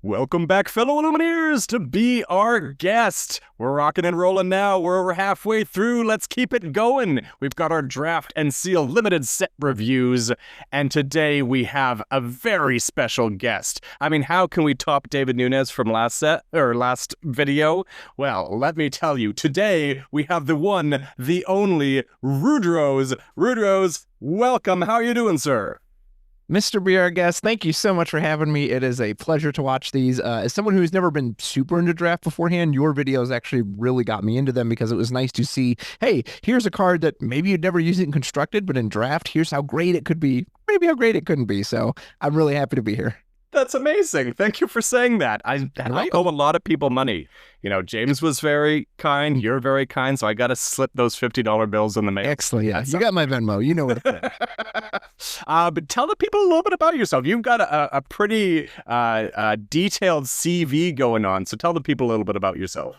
Welcome back, fellow Illumineers, to be our guest. We're rocking and rolling now. We're over halfway through. Let's keep it going. We've got our draft and seal limited set reviews, and today we have a very special guest. I mean, how can we top David Nunes from last video? Well, let me tell you, today we have the one, the only Rudrose. Rudrose, welcome. How are you doing, sir? Mr. BR guest, thank you so much for having me. It is a pleasure to watch these. As someone who's never been super into draft beforehand, your videos actually really got me into them because it was nice to see, hey, here's a card that maybe you'd never use it in Constructed, but in draft, here's how great it could be, maybe how great it couldn't be. So I'm really happy to be here. That's amazing. Thank you for saying that. I owe a lot of people money. You know, James was very kind. You're very kind. So I got to slip those $50 bills in the mail. Excellent. Yeah. You got my Venmo. You know what it is. But tell the people a little bit about yourself. You've got a pretty detailed CV going on. So tell the people a little bit about yourself.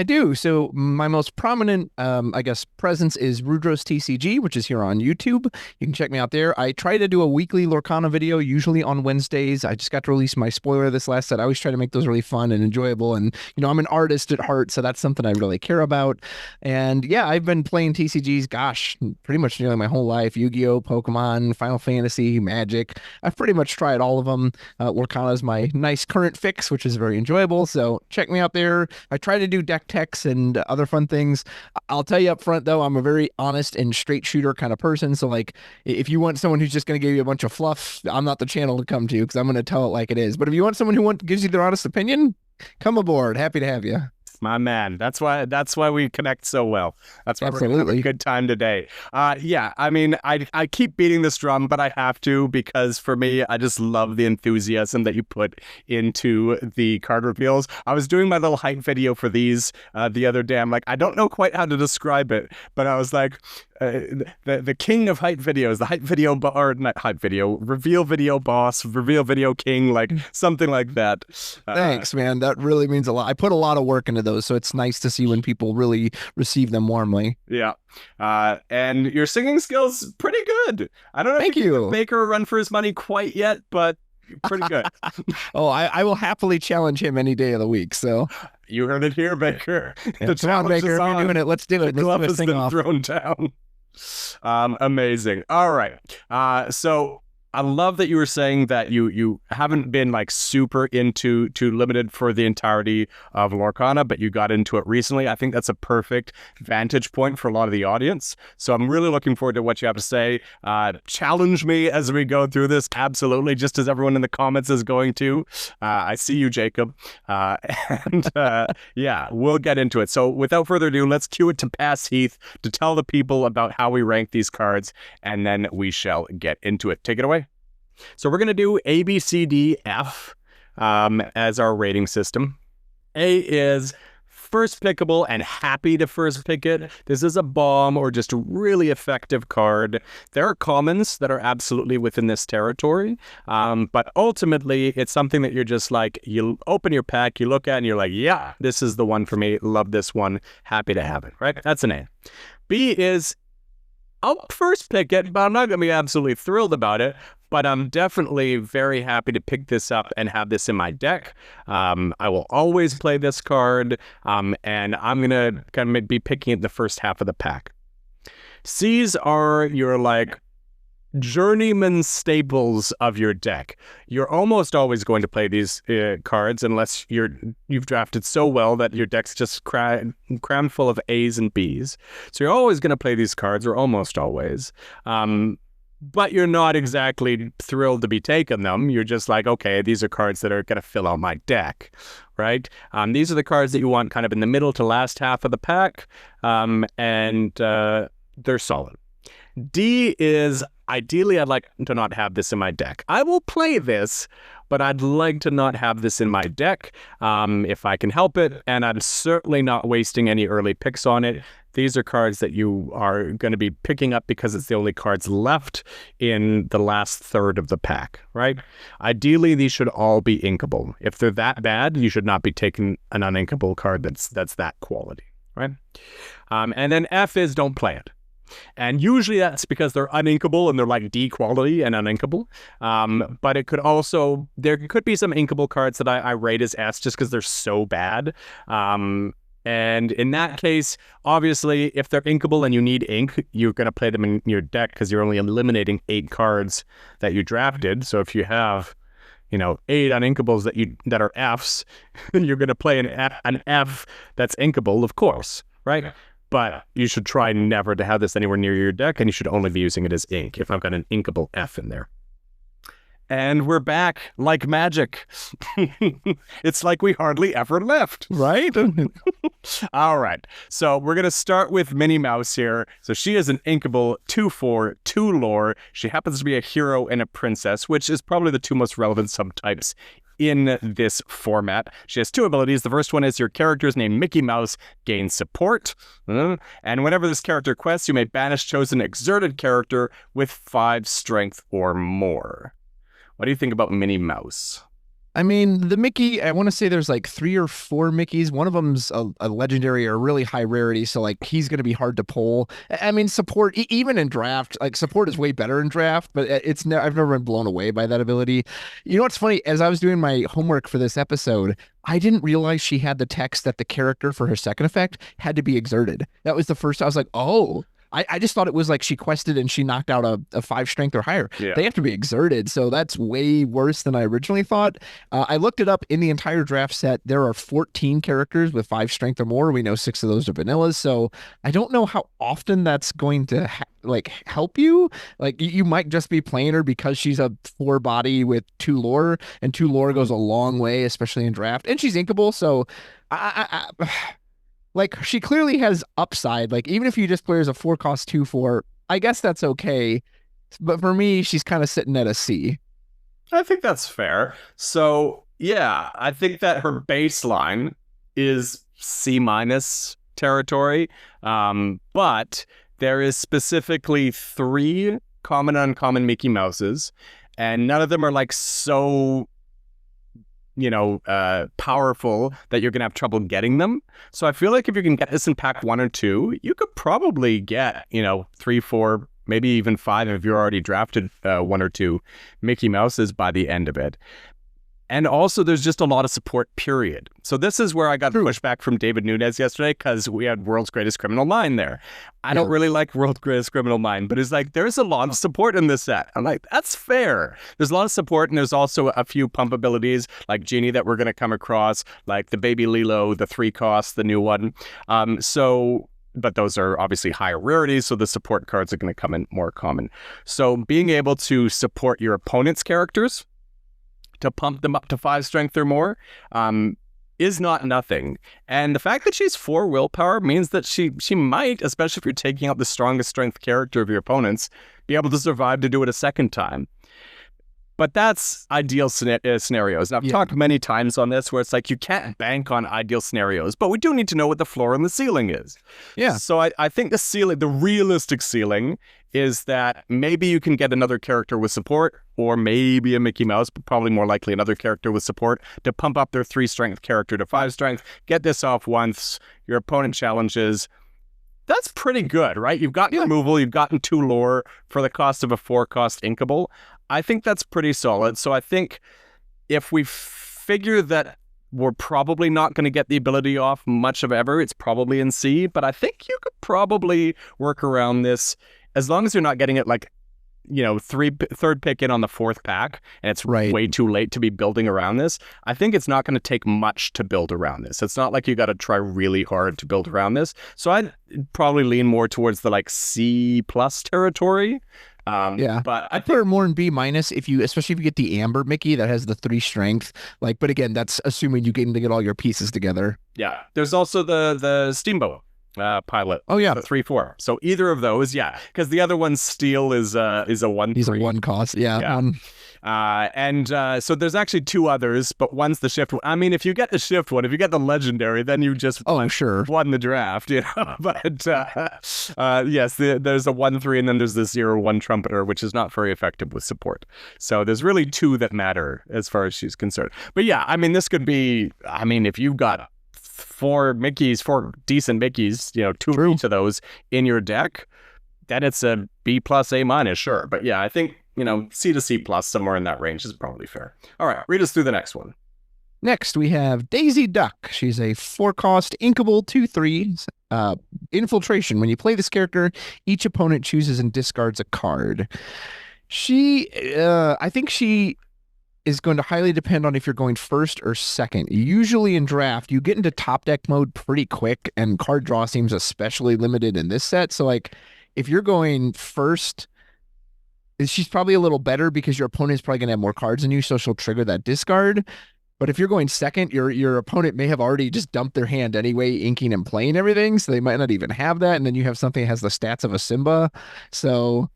I do. So my most prominent, presence is Rudrose TCG, which is here on YouTube. You can check me out there. I try to do a weekly Lorcana video, usually on Wednesdays. I just got to release my spoiler this last set. I always try to make those really fun and enjoyable. And, you know, I'm an artist at heart, so that's something I really care about. And yeah, I've been playing TCGs, gosh, pretty much nearly my whole life. Yu-Gi-Oh!, Pokemon, Final Fantasy, Magic. I've pretty much tried all of them. Lorcana is my nice current fix, which is very enjoyable. So check me out there. I try to do deck techs and other fun things. I'll tell you up front, though, I'm a very honest and straight shooter kind of person. So, like, if you want someone who's just going to give you a bunch of fluff, I'm not the channel to come to because I'm going to tell it like it is. But if you want someone who gives you their honest opinion, come aboard. Happy to have you. My man, that's why we connect so well. That's why we're having a good time today. Yeah, I mean, I keep beating this drum, but I have to because for me, I just love the enthusiasm that you put into the card reveals. I was doing my little hype video for these the other day. I'm like, I don't know quite how to describe it, but I was like, the king of hype videos, the hype video or not hype video, reveal video boss, reveal video king, like something like that. Thanks, man. That really means a lot. I put a lot of work into those, so it's nice to see when people really receive them warmly. Yeah. And your singing skills pretty good. I don't know if you can give Baker a run for his money quite yet, but pretty good. Oh, I will happily challenge him any day of the week. So you heard it here, Baker. Yeah, come on, Baker. If you're doing it, let's do it. The glove has been thrown down. Amazing. All right. So I love that you were saying that you haven't been like super into limited for the entirety of Lorcana, but you got into it recently. I think that's a perfect vantage point for a lot of the audience. So I'm really looking forward to what you have to say. Challenge me as we go through this. Absolutely. Just as everyone in the comments is going to. I see you, Jacob. Yeah, we'll get into it. So without further ado, let's cue it to Pass Heath to tell the people about how we rank these cards, and then we shall get into it. Take it away. So we're going to do A, B, C, D, F as our rating system. A is first pickable and happy to first pick it. This is a bomb or just a really effective card. There are commons that are absolutely within this territory, but ultimately it's something that you're just like, you open your pack, you look at it and you're like, yeah, this is the one for me. Love this one. Happy to have it, right? That's an A. B is, I'll first pick it, but I'm not going to be absolutely thrilled about it. But I'm definitely very happy to pick this up and have this in my deck. I will always play this card, and I'm going to kind of be picking it the first half of the pack. C's are your, like, journeyman staples of your deck. You're almost always going to play these cards unless you've drafted so well that your deck's just crammed full of A's and B's. So you're always going to play these cards, or almost always. But you're not exactly thrilled to be taking them. You're just like, okay, these are cards that are going to fill out my deck, right? These are the cards that you want kind of in the middle to last half of the pack, and they're solid. D is, ideally, I'd like to not have this in my deck. I will play this, but I'd like to not have this in my deck if I can help it, and I'm certainly not wasting any early picks on it. These are cards that you are going to be picking up because it's the only cards left in the last third of the pack, right? Ideally, these should all be inkable. If they're that bad, you should not be taking an uninkable card that's that quality, right? And then F is don't play it. And usually that's because they're uninkable and they're like D quality and uninkable. But it could also, there could be some inkable cards that I rate as S just because they're so bad. And in that case, obviously, if they're inkable and you need ink, you're going to play them in your deck because you're only eliminating 8 cards that you drafted. So if you have, 8 uninkables that are Fs, you're going to play an F that's inkable, of course, right? But you should try never to have this anywhere near your deck, and you should only be using it as ink if I've got an inkable F in there. And we're back like magic. It's like we hardly ever left. Right? All right. So we're going to start with Minnie Mouse here. So she is an inkable 2/4, 2 lore. She happens to be a hero and a princess, which is probably the 2 most relevant subtypes in this format. She has 2 abilities. The first one is your character's name, Mickey Mouse, gains support. And whenever this character quests, you may banish chosen exerted character with 5 strength or more. What do you think about Minnie Mouse? I mean, the Mickey, I want to say there's like 3 or 4 Mickeys. One of them's a legendary or a really high rarity, so like he's going to be hard to pull. I mean, support, even in draft, like support is way better in draft, but I've never been blown away by that ability. You know what's funny? As I was doing my homework for this episode, I didn't realize she had the text that the character for her second effect had to be exerted. That was the first, I was like, oh. I just thought it was like she quested and she knocked out a 5 strength or higher. Yeah. They have to be exerted, so that's way worse than I originally thought. I looked it up. In the entire draft set, there are 14 characters with 5 strength or more. We know 6 of those are vanillas, so I don't know how often that's going to help you. Like you might just be playing her because she's a 4 body with 2 lore, and 2 lore goes a long way, especially in draft. And she's inkable, so like, she clearly has upside. Like, even if you just play as a 4-cost 2/4, I guess that's okay. But for me, she's kind of sitting at a C. I think that's fair. So, yeah, I think that her baseline is C- territory. But there is specifically 3 common and uncommon Mickey Mouses, and none of them are like so powerful that you're going to have trouble getting them. So I feel like if you can get this in pack 1 or 2, you could probably get, 3, 4, maybe even 5 if you're already drafted 1 or 2 Mickey Mouses by the end of it. And also, there's just a lot of support, period. So this is where I got pushback from David Nunez yesterday because we had World's Greatest Criminal Mind there. I don't really like World's Greatest Criminal Mind, but it's like, there's a lot of support in this set. I'm like, that's fair. There's a lot of support, and there's also a few pump abilities like Genie that we're going to come across, like the Baby Lilo, the 3-cost, the new one. But those are obviously higher rarities, so the support cards are going to come in more common. So being able to support your opponent's characters, to pump them up to 5 strength or more, is not nothing. And the fact that she's 4 willpower means that she might, especially if you're taking out the strongest strength character of your opponents, be able to survive to do it a second time. But that's ideal scenarios. And I've talked many times on this where it's like you can't bank on ideal scenarios, but we do need to know what the floor and the ceiling is. Yeah. So I think the realistic ceiling is that maybe you can get another character with support, or maybe a Mickey Mouse, but probably more likely another character with support to pump up their 3 strength character to 5 strength, get this off once, your opponent challenges. That's pretty good, right? You've got removal, you've gotten 2 lore for the cost of a 4-cost inkable. I think that's pretty solid. So I think if we figure that we're probably not going to get the ability off much of ever, it's probably in C, but I think you could probably work around this as long as you're not getting it like, third pick in on the 4th pack, and it's way too late to be building around this. I think it's not going to take much to build around this. It's not like you got to try really hard to build around this. So I'd probably lean more towards the like C+ territory. But I put her more in B-, especially if you get the Amber Mickey that has the 3 strength. But again, that's assuming you get all your pieces together. Yeah. There's also the Steamboat pilot. Oh yeah, the 3/4. So either of those, because the other one, Steel, is a 1/3. He's a 1 cost. So there's actually 2 others, but one's the shift one. I mean, if you get the shift one, if you get the legendary, then you just won the draft, But yes, there's a 1/3, and then there's the 0/1 trumpeter, which is not very effective with support. So there's really 2 that matter as far as she's concerned. But yeah, I mean, this could be. I mean, if you've got 4 decent Mickeys, 2 of each of those in your deck, then it's a B plus, A minus, sure. But yeah, I think, C to C plus, somewhere in that range is probably fair. All right, read us through the next one. Next, we have Daisy Duck. She's a 4-cost inkable 2/3 infiltration. When you play this character, each opponent chooses and discards a card. I think she is going to highly depend on if you're going first or second. Usually in draft, you get into top deck mode pretty quick, and card draw seems especially limited in this set. So, like, if you're going first, she's probably a little better because your opponent is probably going to have more cards than you, so she'll trigger that discard. But if you're going second, your opponent may have already just dumped their hand anyway, inking and playing everything, so they might not even have that. And then you have something that has the stats of a Simba. So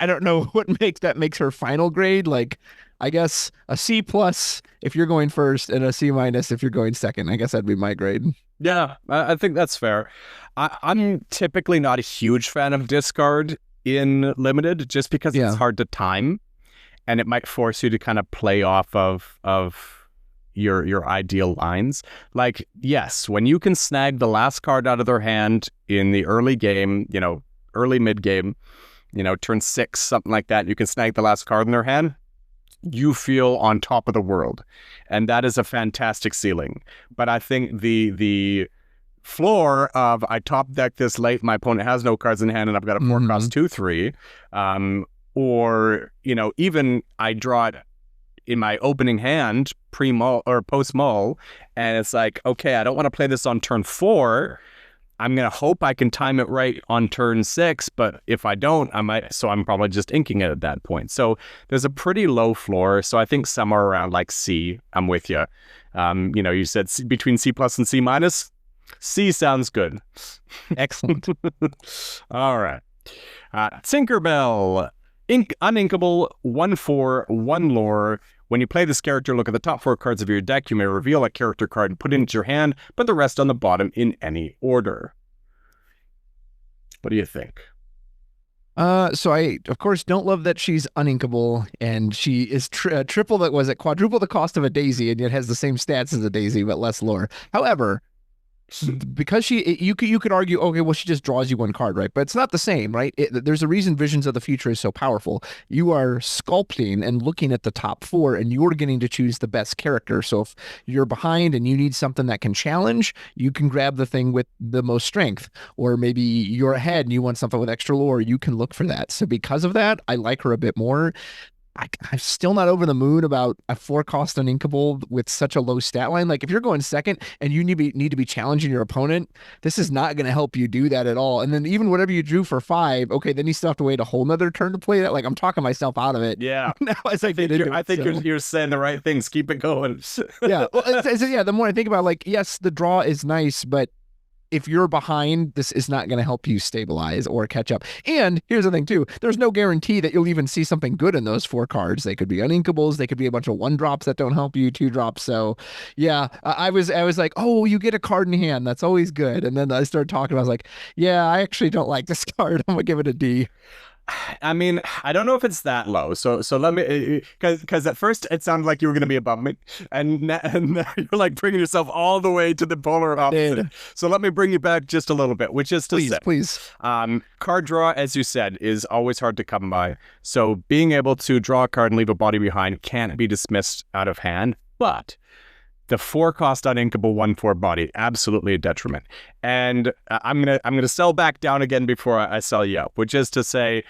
I don't know what makes her final grade. Like, I guess a C plus if you're going first and a C minus if you're going second. I guess that'd be my grade. Yeah, I think that's fair. I'm typically not a huge fan of discard in limited, just because it's hard to time, and it might force you to kind of play off of your ideal lines. Like, yes, when you can snag the last card out of their hand in the early game, early mid game, turn 6, something like that, you can snag the last card in their hand, you feel on top of the world, and that is a fantastic ceiling. But I think the floor of I top deck this late, my opponent has no cards in hand, and I've got a 4-cost 2/3, or even I draw it in my opening hand pre-mull or post-mull, and it's like, okay, I don't want to play this on turn 4. I'm going to hope I can time it right on turn 6, but if I don't, I might, so I'm probably just inking it at that point. So there's a pretty low floor, so I think somewhere around like C, I'm with you. You said between C plus and C minus. C sounds good. Excellent. All right. Tinkerbell. Uninkable, 1/4, 1 lore. When you play this character, look at the top 4 cards of your deck. You may reveal a character card and put it into your hand, put the rest on the bottom in any order. What do you think? So I, of course, don't love that she's uninkable, and she is quadruple the cost of a Daisy, and yet has the same stats as a Daisy, but less lore. However, because you could argue, okay, well, she just draws you 1 card, right? But it's not the same, right? There's a reason Visions of the Future is so powerful. You are sculpting and looking at the top 4, and you're getting to choose the best character. So if you're behind and you need something that can challenge, you can grab the thing with the most strength. Or maybe you're ahead and you want something with extra lore, you can look for that. So because of that, I like her a bit more. I'm still not over the moon about a 4-cost uninkable with such a low stat line. Like, if you're going second and you need to be challenging your opponent, this is not going to help you do that at all. And then even whatever you drew for 5, okay, then you still have to wait a whole nother turn to play that. Like, I'm talking myself out of it. Yeah. Now as I think you're saying the right things. Keep it going. Yeah. Well, the more I think about it, like, yes, the draw is nice, but if you're behind, this is not going to help you stabilize or catch up. And here's the thing too, there's no guarantee that you'll even see something good in those 4 cards. They could be uninkables. They could be a bunch of 1-drops that don't help you, 2-drops. So yeah, I was like, oh, you get a card in hand. That's always good. And then I started talking. I was like, yeah, I actually don't like this card. I'm going to give it a D. I mean, I don't know if it's that low. So let me, because at first it sounded like you were going to be above me, and now you're like bringing yourself all the way to the polar opposite. So let me bring you back just a little bit, which is to say, please. Card draw, as you said, is always hard to come by. So being able to draw a card and leave a body behind can't be dismissed out of hand, but the 4-cost uninkable 1/4 body, absolutely a detriment. And I'm gonna sell back down again before I sell you up, which is to say,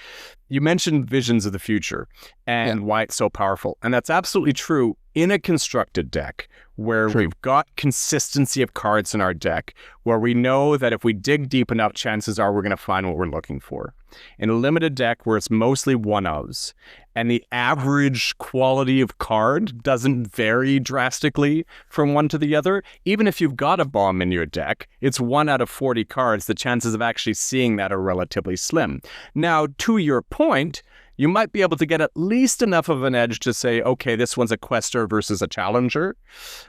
you mentioned Visions of the Future and why it's so powerful, and that's absolutely true in a constructed deck where we've got consistency of cards in our deck, where we know that if we dig deep enough, chances are we're going to find what we're looking for. In a limited deck where it's mostly one-ofs, and the average quality of card doesn't vary drastically from one to the other, even if you've got a bomb in your deck, it's 1 out of 40 cards, the chances of actually seeing that are relatively slim. Now, to your point, you might be able to get at least enough of an edge to say, okay, this one's a quester versus a challenger,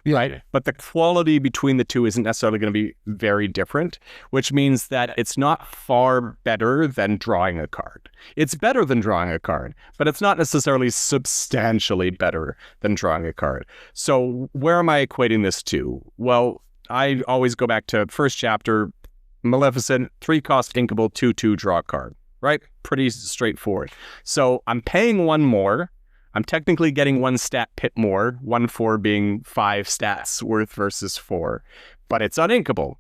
right? But the quality between the two isn't necessarily going to be very different, which means that it's not far better than drawing a card. It's better than drawing a card, but it's not necessarily substantially better than drawing a card. So where am I equating this to? Well, I always go back to first chapter, Maleficent, 3-cost inkable, 2/2 draw card. right? Pretty straightforward. So I'm paying one more. I'm technically getting one stat pit more, 1/4 being 5 stats worth versus 4, but it's uninkable.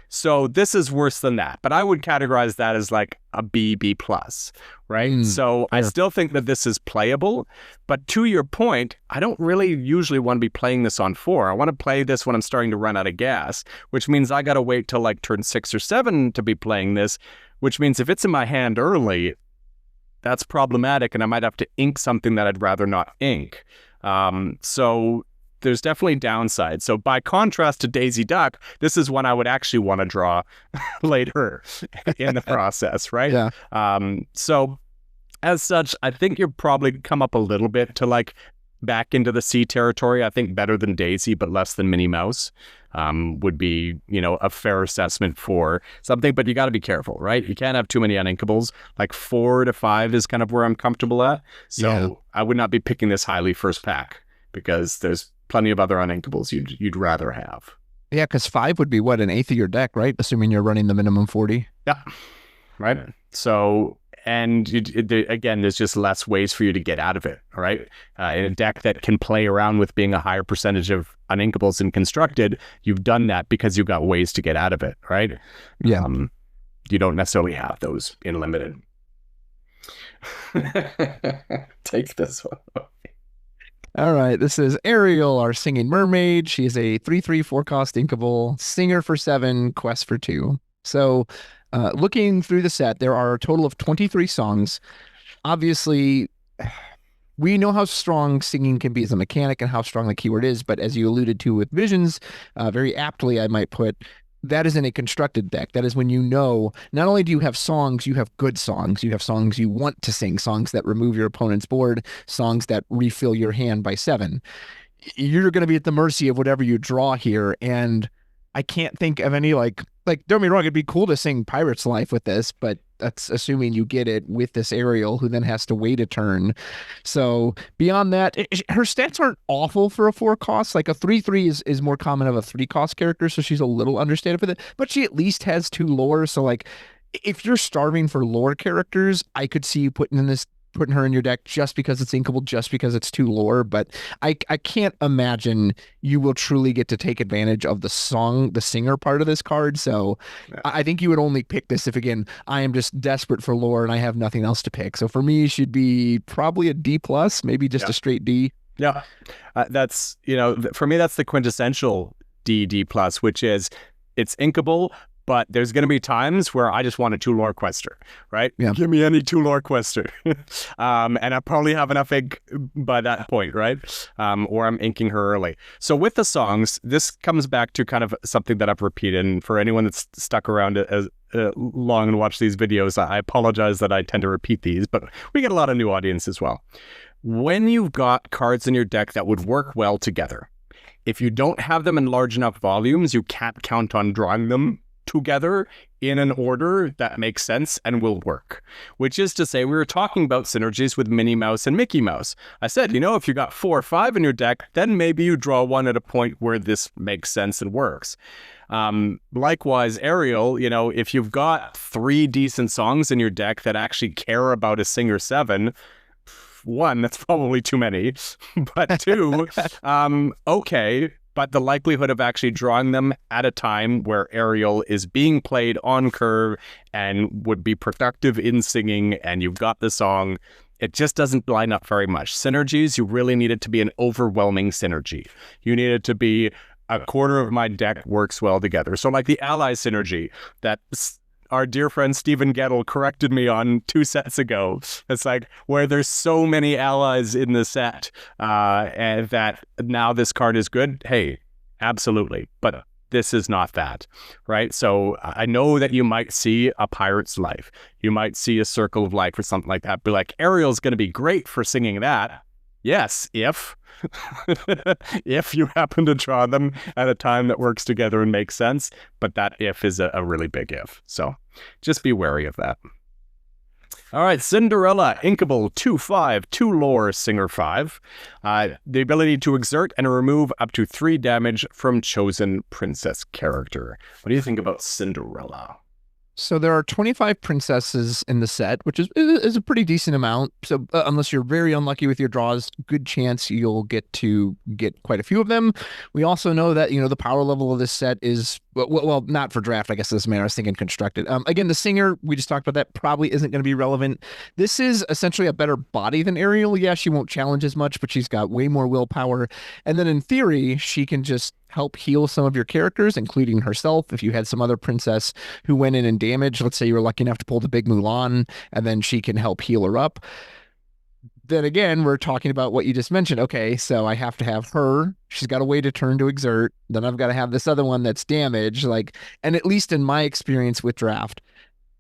So this is worse than that, but I would categorize that as like a B plus, right? So I still think that this is playable, but to your point, I don't really usually want to be playing this on 4. I want to play this when I'm starting to run out of gas, which means I got to wait till like turn 6 or 7 to be playing this, which means if it's in my hand early, that's problematic, and I might have to ink something that I'd rather not ink. So there's definitely downsides. So by contrast to Daisy Duck, this is one I would actually want to draw later in the process, right? Yeah. So as such, I think you'll probably come up a little bit to like back into the C territory. I think better than Daisy, but less than Minnie Mouse would be, a fair assessment for something. But you got to be careful, right? You can't have too many uninkables. Like 4 to 5 is kind of where I'm comfortable at. So I would not be picking this highly first pack because there's plenty of other uninkables you'd rather have. Yeah, because 5 would be what, an eighth of your deck, right? Assuming you're running the minimum 40. Yeah, right. So, and again, there's just less ways for you to get out of it, all right? In a deck that can play around with being a higher percentage of uninkables and constructed, you've done that because you've got ways to get out of it, right? Yeah. You don't necessarily have those in limited. Take this one. All right, this is Ariel, our singing mermaid. She is a 3/3 4-cost inkable, singer for 7, quest for 2. So looking through the set, there are a total of 23 songs. Obviously, we know how strong singing can be as a mechanic and how strong the keyword is, but as you alluded to with Visions, very aptly, I might put, that is in a constructed deck. That is when not only do you have songs, you have good songs. You have songs you want to sing, songs that remove your opponent's board, songs that refill your hand by 7. You're going to be at the mercy of whatever you draw here, and I can't think of any, like don't get me wrong, it'd be cool to sing Pirate's Life with this, but that's assuming you get it with this Ariel, who then has to wait a turn. So beyond that, her stats aren't awful for a 4-cost. Like a 3/3 is more common of a 3-cost character, so she's a little understated with it, but she at least has 2 lore. So like, if you're starving for lore characters, I could see you putting her in your deck just because it's inkable, just because it's 2 lore, but I can't imagine you will truly get to take advantage of the singer part of this card. So yeah. I think you would only pick this if, again, I am just desperate for lore and I have nothing else to pick. So for me, it should be probably a D+, maybe just a straight D. Yeah, that's, for me, that's the quintessential D+, which is it's inkable, but there's going to be times where I just want a 2 lore quester, right? Yeah. Give me any 2 lore quester. And I probably have enough ink by that point, right? Or I'm inking her early. So with the songs, this comes back to kind of something that I've repeated. And for anyone that's stuck around as long and watched these videos, I apologize that I tend to repeat these, but we get a lot of new audience as well. When you've got cards in your deck that would work well together, if you don't have them in large enough volumes, you can't count on drawing them together in an order that makes sense and will work. Which is to say, we were talking about synergies with Minnie Mouse and Mickey Mouse. I said, if you got 4 or 5 in your deck, then maybe you draw one at a point where this makes sense and works. Likewise, Ariel, if you've got 3 decent songs in your deck that actually care about a singer 7, 1, that's probably too many, but 2, okay. But the likelihood of actually drawing them at a time where Ariel is being played on curve and would be productive in singing, and you've got the song, it just doesn't line up very much. Synergies, you really need it to be an overwhelming synergy. You need it to be a quarter of my deck works well together. So like the ally synergy that our dear friend Stephen Gettle corrected me on 2 sets ago. It's like where there's so many allies in the set and that now this card is good. Hey, absolutely. But this is not that, right? So I know that you might see a Pirate's Life. You might see a Circle of Life or something like that. But like Ariel's going to be great for singing that. Yes, if you happen to draw them at a time that works together and makes sense, but that if is a really big if. So just be wary of that. All right, Cinderella, inkable, 2/5, 2 lore, singer 5. The ability to exert and remove up to 3 damage from chosen princess character. What do you think about Cinderella? So there are 25 princesses in the set, which is a pretty decent amount. So unless you're very unlucky with your draws, good chance you'll get to get quite a few of them. We also know that, the power level of this set is, well, not for draft, I guess this man, I was thinking constructed. Again, the singer, we just talked about that, probably isn't going to be relevant. This is essentially a better body than Ariel. Yeah, she won't challenge as much, but she's got way more willpower. And then in theory, she can just help heal some of your characters, including herself. If you had some other princess who went in and damaged, let's say you were lucky enough to pull the big Mulan, and then she can help heal her up. Then again, we're talking about what you just mentioned. Okay, so I have to have her. She's got a way to turn to exert. Then I've got to have this other one that's damaged. And at least in my experience with draft,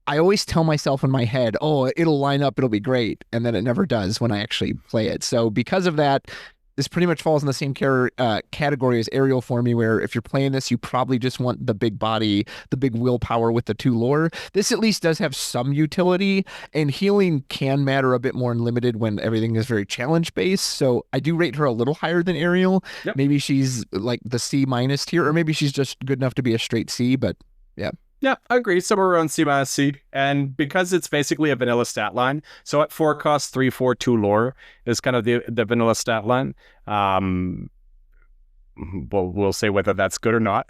I always tell myself in my head, oh, it'll line up, it'll be great. And then it never does when I actually play it. So because of that, this pretty much falls in the same category as Ariel for me, where if you're playing this, you probably just want the big body, the big willpower with the 2 lore. This at least does have some utility, and healing can matter a bit more in limited when everything is very challenge-based. So I do rate her a little higher than Ariel. Yep. Maybe she's like the C- tier, or maybe she's just good enough to be a straight C, but yeah. Yeah, I agree. Somewhere around C-C. And because it's basically a vanilla stat line, so at 4 cost, 3, 4, 2 lore is kind of the vanilla stat line. Well, we'll say whether that's good or not.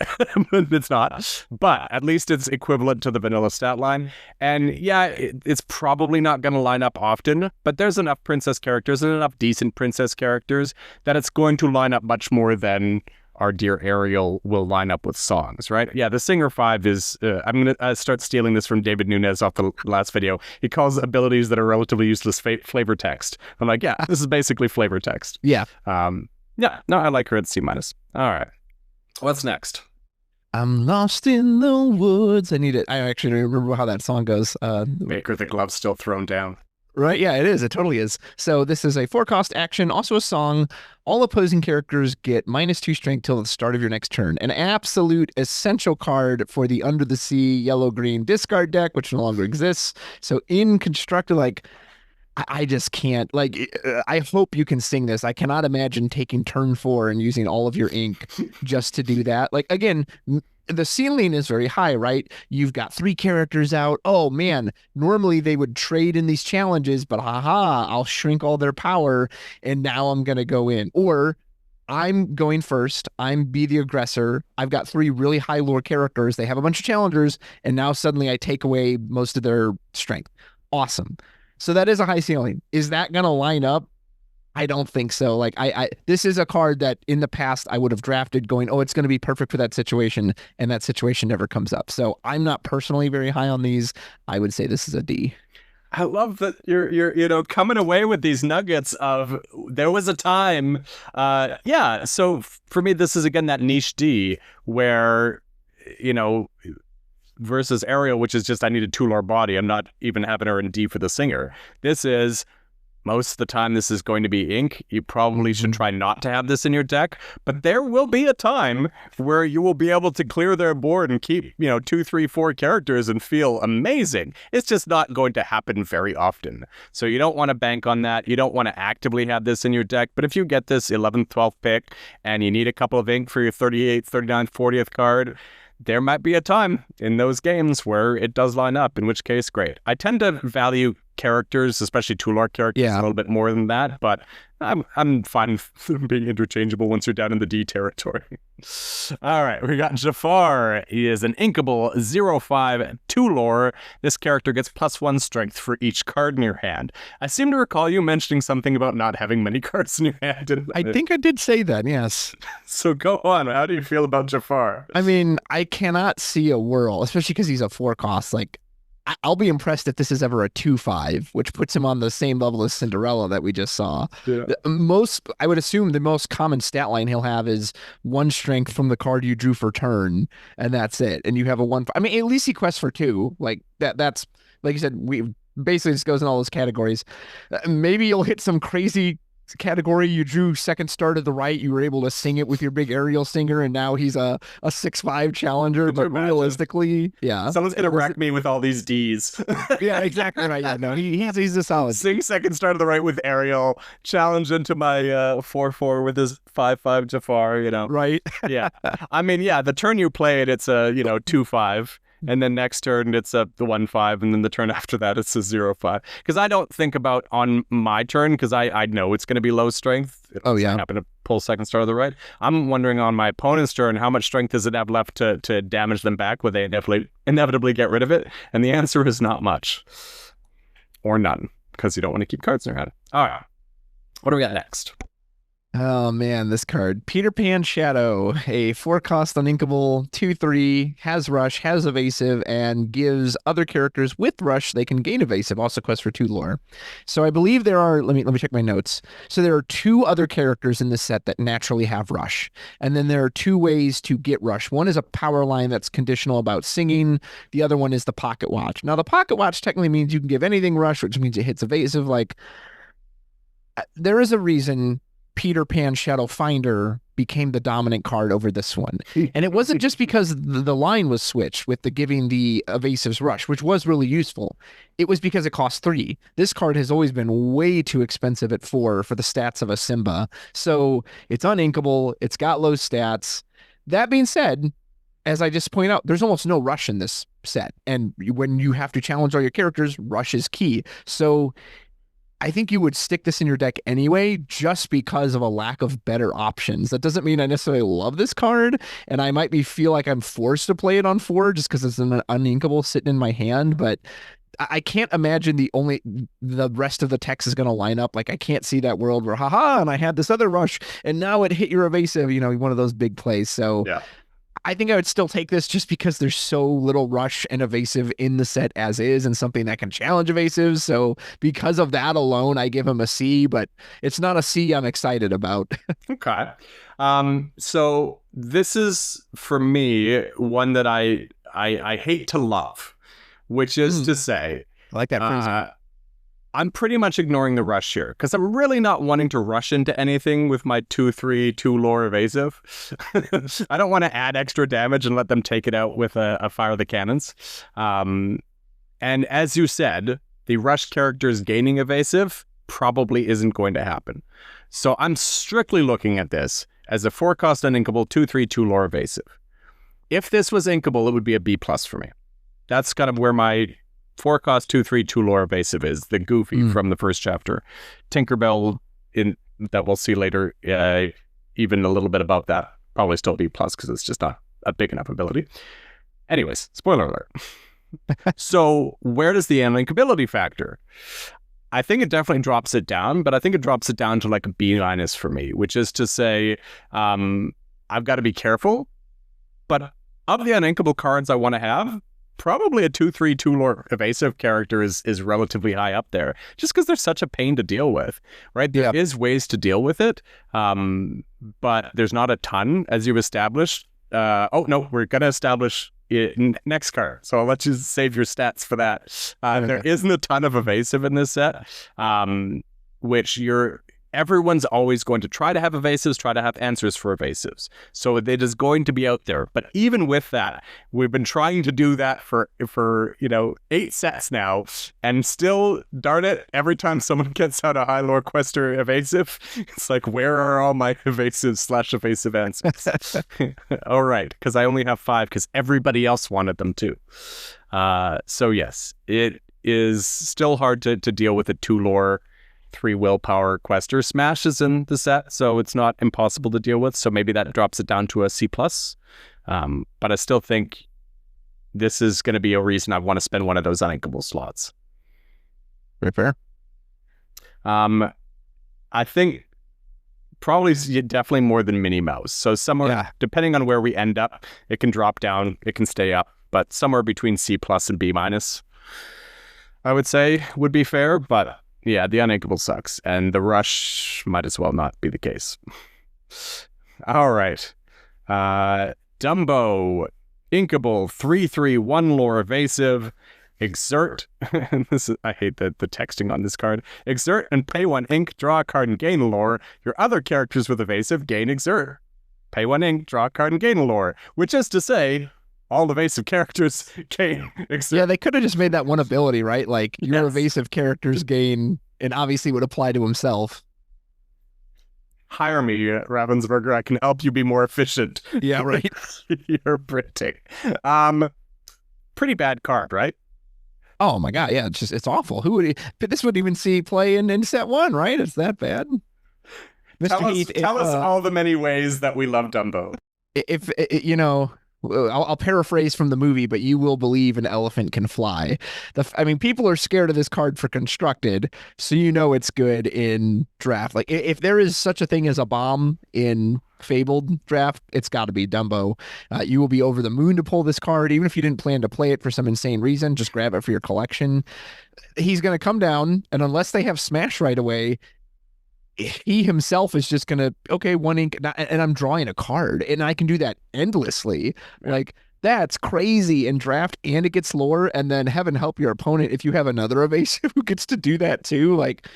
It's not. But at least it's equivalent to the vanilla stat line. And yeah, it's probably not going to line up often, but there's enough princess characters and enough decent princess characters that it's going to line up much more than our dear Ariel will line up with songs, right? Yeah, the Singer 5 is, I'm going to start stealing this from David Nunez off the last video. He calls abilities that are relatively useless flavor text. I'm like, yeah, this is basically flavor text. Yeah. Yeah, no, I like her at C-. All right. What's next? I'm lost in the woods. I actually don't remember how that song goes. Make her the glove still thrown down. Right, yeah, it is. It totally is. So this is a 4-cost action, also a song. All opposing characters get -2 strength till the start of your next turn. An absolute essential card for the Under the Sea yellow-green discard deck, which no longer exists. So in constructed, I just can't. I hope you can sing this. I cannot imagine taking turn 4 and using all of your ink just to do that. Again, the ceiling is very high, right? You've got 3 characters out. Oh man, normally they would trade in these challenges, but haha, I'll shrink all their power and now I'm going to go in. Or I'm going first. I'm be the aggressor. I've got 3 really high lore characters. They have a bunch of challengers and now suddenly I take away most of their strength. Awesome. So that is a high ceiling. Is that going to line up? I don't think so. This is a card that in the past I would have drafted going, oh, it's going to be perfect for that situation, and that situation never comes up. So I'm not personally very high on these. I would say this is a D. I love that you're coming away with these nuggets of there was a time. Yeah. So for me, this is again that niche D where, versus Ariel, which is just I need a 2 lore body. I'm not even having her in D for the singer. This is. Most of the time, this is going to be ink. You probably should try not to have this in your deck, but there will be a time where you will be able to clear their board and keep, 2, 3, 4 characters and feel amazing. It's just not going to happen very often. So you don't want to bank on that. You don't want to actively have this in your deck, but if you get this 11th, 12th pick and you need a couple of ink for your 38th, 39th, 40th card, there might be a time in those games where it does line up, in which case, great. I tend to value characters, especially 2 lore characters, a little bit more than that, but I'm fine being interchangeable once you're down in the D territory. All right, we got Jafar. He is an inkable 0/5 2 lore. This character gets +1 strength for each card in your hand. I seem to recall you mentioning something about not having many cards in your hand. I think I did say that, yes. So go on. How do you feel about Jafar? I mean, I cannot see a world, especially because he's a 4-cost, I'll be impressed if this is ever a 2/5, which puts him on the same level as Cinderella that we just saw. Yeah. I would assume the most common stat line he'll have is 1 strength from the card you drew for turn, and that's it. And you have a 1. I mean, at least he quests for 2. That's like you said. We basically just goes in all those categories. Maybe you'll hit some crazy category. You drew second star to the right. You were able to sing it with your big Ariel singer, and now he's a 6/5 challenger. But realistically, yeah, someone's gonna wreck me with all these D's. Yeah, exactly right. Yeah, no, he's a solid. Sing second star to the right with Ariel. Challenge into my 4/4 with his 5/5 Jafar. Right? Yeah. I mean, yeah. The turn you played, it's a 2/5. And then next turn, it's the 1/5. And then the turn after that, it's a 0/5. Because I don't think about on my turn, because I know it's going to be low strength. Oh, yeah. I happen to pull second star to the right. I'm wondering on my opponent's turn, how much strength does it have left to damage them back? Would they inevitably get rid of it? And the answer is not much. Or none, because you don't want to keep cards in your hand. All right. What do we got next? Oh man, this card. Peter Pan Shadow, a 4-cost uninkable, 2/3, has rush, has evasive, and gives other characters with rush, they can gain evasive, also quests for 2 lore. So I believe there are, let me check my notes. So there are 2 other characters in this set that naturally have rush. And then there are 2 ways to get rush. One is a power line that's conditional about singing. The other one is the pocket watch. Now the pocket watch technically means you can give anything rush, which means it hits evasive. Like, there is a reason Peter Pan Shadow Finder became the dominant card over this one. And it wasn't just because the line was switched with the giving the evasives rush, which was really useful. It was because it cost 3. This card has always been way too expensive at 4 for the stats of a Simba. So it's uninkable. It's got low stats. That being said, as I just point out, there's almost no rush in this set. And when you have to challenge all your characters, rush is key. So I think you would stick this in your deck anyway, just because of a lack of better options. That doesn't mean I necessarily love this card, and I might feel like I'm forced to play it on 4 just because it's an uninkable sitting in my hand, but I can't imagine the rest of the text is going to line up. Like, I can't see that world where, haha, and I had this other rush, and now it hit your evasive, one of those big plays. So yeah. I think I would still take this just because there's so little rush and evasive in the set as is, and something that can challenge evasives. So because of that alone, I give him a C, but it's not a C I'm excited about. Okay. So this is, for me, one that I hate to love, which is to say, I like that phrase. I'm pretty much ignoring the rush here because I'm really not wanting to rush into anything with my 2/3, 2 lore evasive. I don't want to add extra damage and let them take it out with a fire the cannons. And as you said, the rush characters gaining evasive probably isn't going to happen. So I'm strictly looking at this as a 4-cost uninkable, 2/3, 2 lore evasive. If this was inkable, it would be a B+ for me. That's kind of where my 4-cost, 2/3, 2 lore evasive is, the Goofy from the first chapter. Tinkerbell, that we'll see later, even a little bit about that, probably still B+ because it's just not a big enough ability. Anyways, spoiler alert. So where does the uninkability factor? I think it definitely drops it down, but I think it drops it down to like a B- for me, which is to say, I've got to be careful, but of the uninkable cards I want to have, probably a 2/3, 2 lore evasive character is relatively high up there, just because they're such a pain to deal with, right? There is ways to deal with it, but there's not a ton, as you've established. Oh, no, we're going to establish it next card, so I'll let you save your stats for that. There isn't a ton of evasive in this set, which everyone's always going to try to have evasives, try to have answers for evasives. So it is going to be out there. But even with that, we've been trying to do that for 8 sets now, and still, darn it, every time someone gets out a high lore quester evasive, it's like, where are all my evasive/evasive answers? All right, because I only have 5 because everybody else wanted them too. So yes, it is still hard to deal with a 2 lore, 3 willpower quester. Smash is in the set, so it's not impossible to deal with. So maybe that drops it down to a C+. But I still think this is going to be a reason I want to spend one of those uninkable slots. Very fair. I think probably definitely more than Minnie Mouse. So somewhere, depending on where we end up, it can drop down, it can stay up, but somewhere between C+ and B-, I would say would be fair, but yeah, the uninkable sucks, and the rush might as well not be the case. All right. Dumbo, inkable, 3/3, 1 lore evasive, exert. I hate the texting on this card. Exert and pay 1 ink, draw a card and gain a lore. Your other characters with evasive gain exert. Pay 1 ink, draw a card and gain a lore, which is to say, all evasive characters gain exert. Yeah, they could have just made that one ability, right? Like, your evasive characters gain, and obviously would apply to himself. Hire me, Ravensburger. I can help you be more efficient. Yeah, right. You're printing. pretty bad card, right? Oh my God, yeah, it's awful. This wouldn't even see play in set one, right? It's that bad. Mr. Heath, tell us all the many ways that we love Dumbo. If you know, I'll paraphrase from the movie, but you will believe an elephant can fly. I mean, people are scared of this card for constructed, so you know it's good in draft. Like, if there is such a thing as a bomb in Fabled Draft, it's got to be Dumbo. You will be over the moon to pull this card, even if you didn't plan to play it for some insane reason. Just grab it for your collection. He's going to come down, and unless they have Smash right away, he himself is just going to, okay, 1 ink, and I'm drawing a card, and I can do that endlessly. Yeah. Like, that's crazy in draft, and it gets lore, and then heaven help your opponent if you have another evasive who gets to do that too. Like,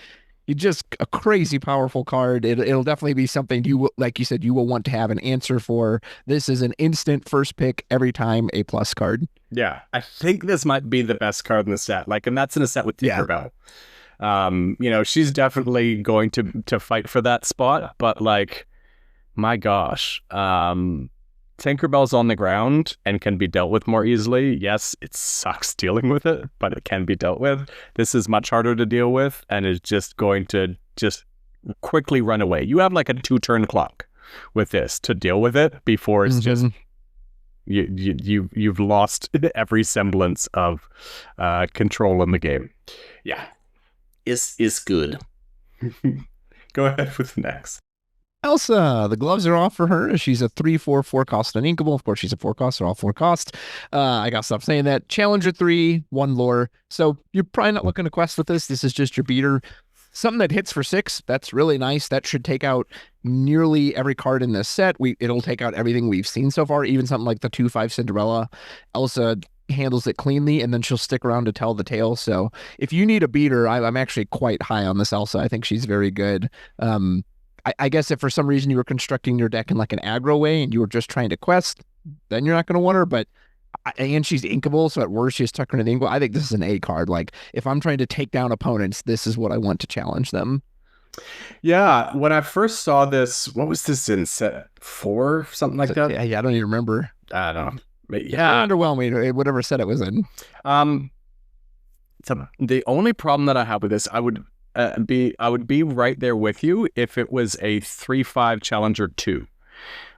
you just a crazy powerful card. It'll definitely be something you will, like you said, you will want to have an answer for. This is an instant first pick every time A+ card. Yeah, I think this might be the best card in the set. Like, and that's in a set with Tinkerbell. Yeah. You know, she's definitely going to fight for that spot, but like, my gosh, Tinkerbell's on the ground and can be dealt with more easily. Yes, it sucks dealing with it, but it can be dealt with. This is much harder to deal with and is just going to just quickly run away. You have like a 2-turn clock with this to deal with it before it's just you've lost every semblance of control in the game. Yeah. Is good. Go ahead with the next. Elsa, the gloves are off for her. She's a 3/4 cost uninkable. Of course, she's a 4 cost. They're all 4 cost. I gotta stop saying that. Challenger 3, 1 lore. So you're probably not looking to quest with this. This is just your beater. Something that hits for 6. That's really nice. That should take out nearly every card in this set. It'll take out everything we've seen so far. Even something like the 2/5 Cinderella. Elsa handles it cleanly, and then she'll stick around to tell the tale. So if you need a beater, I'm actually quite high on this Elsa. I think she's very good. I guess if for some reason you were constructing your deck in like an aggro way and you were just trying to quest, then you're not going to want her. But and she's inkable, so at worst she's tucked into the inkable. I think this is an A card. Like, if I'm trying to take down opponents, this is what I want to challenge them. Yeah, when I first saw this, what was this in set 4, something like that? Yeah, I don't even remember. I don't know. Yeah, underwhelming. Whatever set it was in. So the only problem that I have with this, I would be right there with you if it was a 3/5 Challenger 2,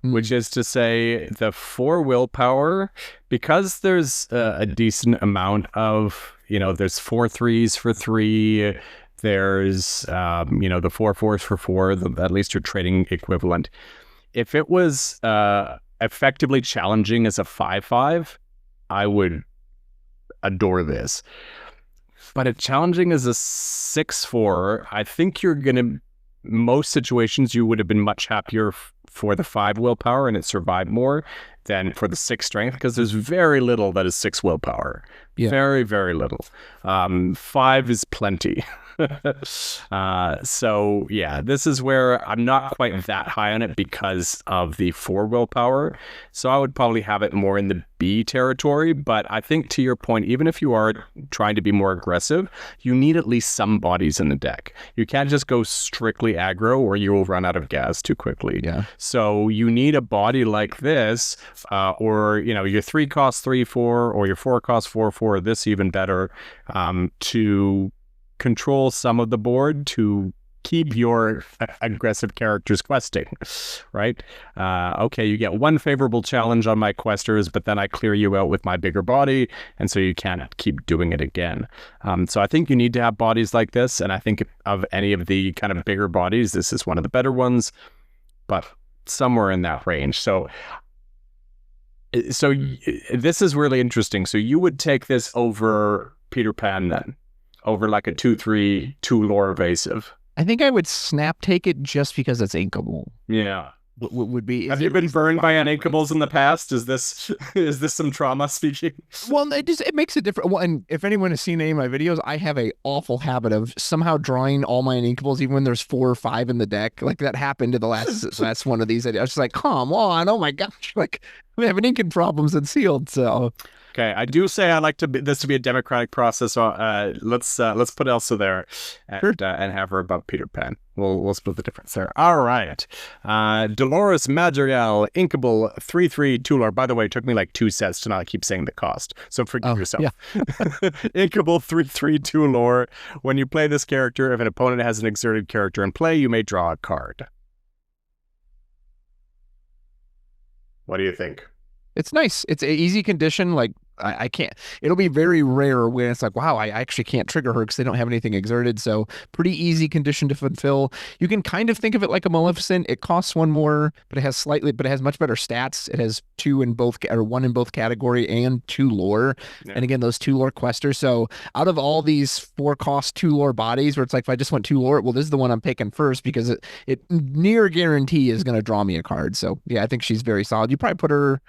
which is to say the 4 willpower, because there's a decent amount of, there's 4 3s for 3. There's the 4 4s for 4. At least your trading equivalent. If it was effectively challenging as a 5/5, I would adore this. But it's challenging as a 6/4. I think you're going to, most situations, you would have been much happier for the 5 willpower and it survived more than for the 6 strength, because there's very little that is 6 willpower. Yeah. Very, very little. 5 is plenty. So yeah, this is where I'm not quite that high on it because of the 4 willpower. So I would probably have it more in the B territory. But I think, to your point, even if you are trying to be more aggressive, you need at least some bodies in the deck. You can't just go strictly aggro or you will run out of gas too quickly. Yeah. So you need a body like this, or your 3 cost 3/4 or your 4 cost 4/4, this even better, to control some of the board to keep your aggressive characters questing, right? Okay, you get 1 favorable challenge on my questers, but then I clear you out with my bigger body, and so you can't keep doing it again. So I think you need to have bodies like this, and I think of any of the kind of bigger bodies, this is one of the better ones, but somewhere in that range. So this is really interesting. So you would take this over Peter Pan then? Over like a 2/3, 2 lore evasive. I think I would snap take it just because it's inkable. Yeah. Would be. Have you been burned by uninkables in the past? Is this some trauma speaking? Well, it makes it different. Well, and if anyone has seen any of my videos, I have a awful habit of somehow drawing all my uninkables, even when there's 4 or 5 in the deck. Like, that happened to the last one of these. I was just like, come on, oh my gosh, like, I'm having inking problems in sealed. So Okay, I do say I like this to be a democratic process. So, let's put Elsa there and have her above Peter Pan. We'll split the difference there. All right. Dolores Madrigal, Inkable, 3/3 Tular. By the way, it took me like 2 sets to not keep saying the cost, so forgive yourself. Yeah. Inkable, 3/3 Tular. When you play this character, if an opponent has an exerted character in play, you may draw a card. What do you think? It's nice. It's an easy condition. Like, I can't, it'll be very rare when it's like, wow, I actually can't trigger her because they don't have anything exerted. So pretty easy condition to fulfill. You can kind of think of it like a Maleficent. It costs 1 more, but it has much better stats. It has 2 in both, or 1 in both category and 2 lore. Yeah. And again, those 2 lore questers. So out of all these 4 cost 2 lore bodies where it's like, if I just want 2 lore, well, this is the one I'm picking first because it near guarantee is going to draw me a card. So yeah, I think she's very solid. You probably put her,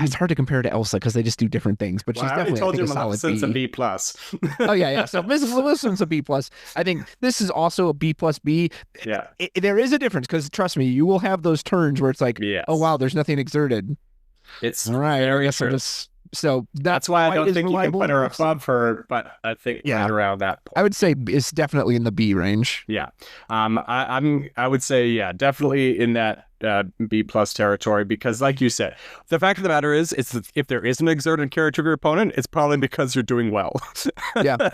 it's hard to compare to Elsa because they just do different things, but she's definitely a solid B. A B+. Oh yeah. So Maleficent's a B+. I think this is also a B+. Yeah. There is a difference because trust me, you will have those turns where it's like, oh wow, there's nothing exerted. It's all right. I guess so that's why I don't think you can put her above her, but I think right around that point. I would say it's definitely in the B range. Yeah. I would say definitely in that B+ territory because, like you said, the fact of the matter is, if there is an exerted character of your opponent, it's probably because you're doing well. Yeah.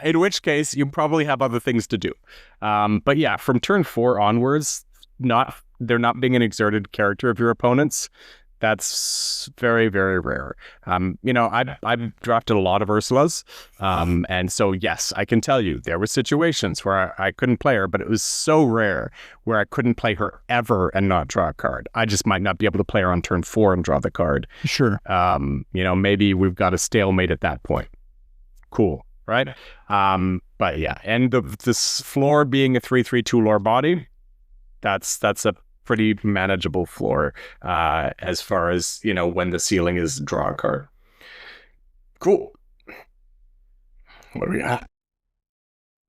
In which case, you probably have other things to do. But yeah, from turn 4 onwards, there not being an exerted character of your opponents, that's very, very rare. I've drafted a lot of Ursulas. And so, yes, I can tell you there were situations where I couldn't play her, but it was so rare where I couldn't play her ever and not draw a card. I just might not be able to play her on turn 4 and draw the card. Sure. Maybe we've got a stalemate at that point. Cool, right? But yeah, and this floor being a 3/3 2 lore body, that's a pretty manageable floor as far as, when the ceiling is draw a card. Cool. What do we got?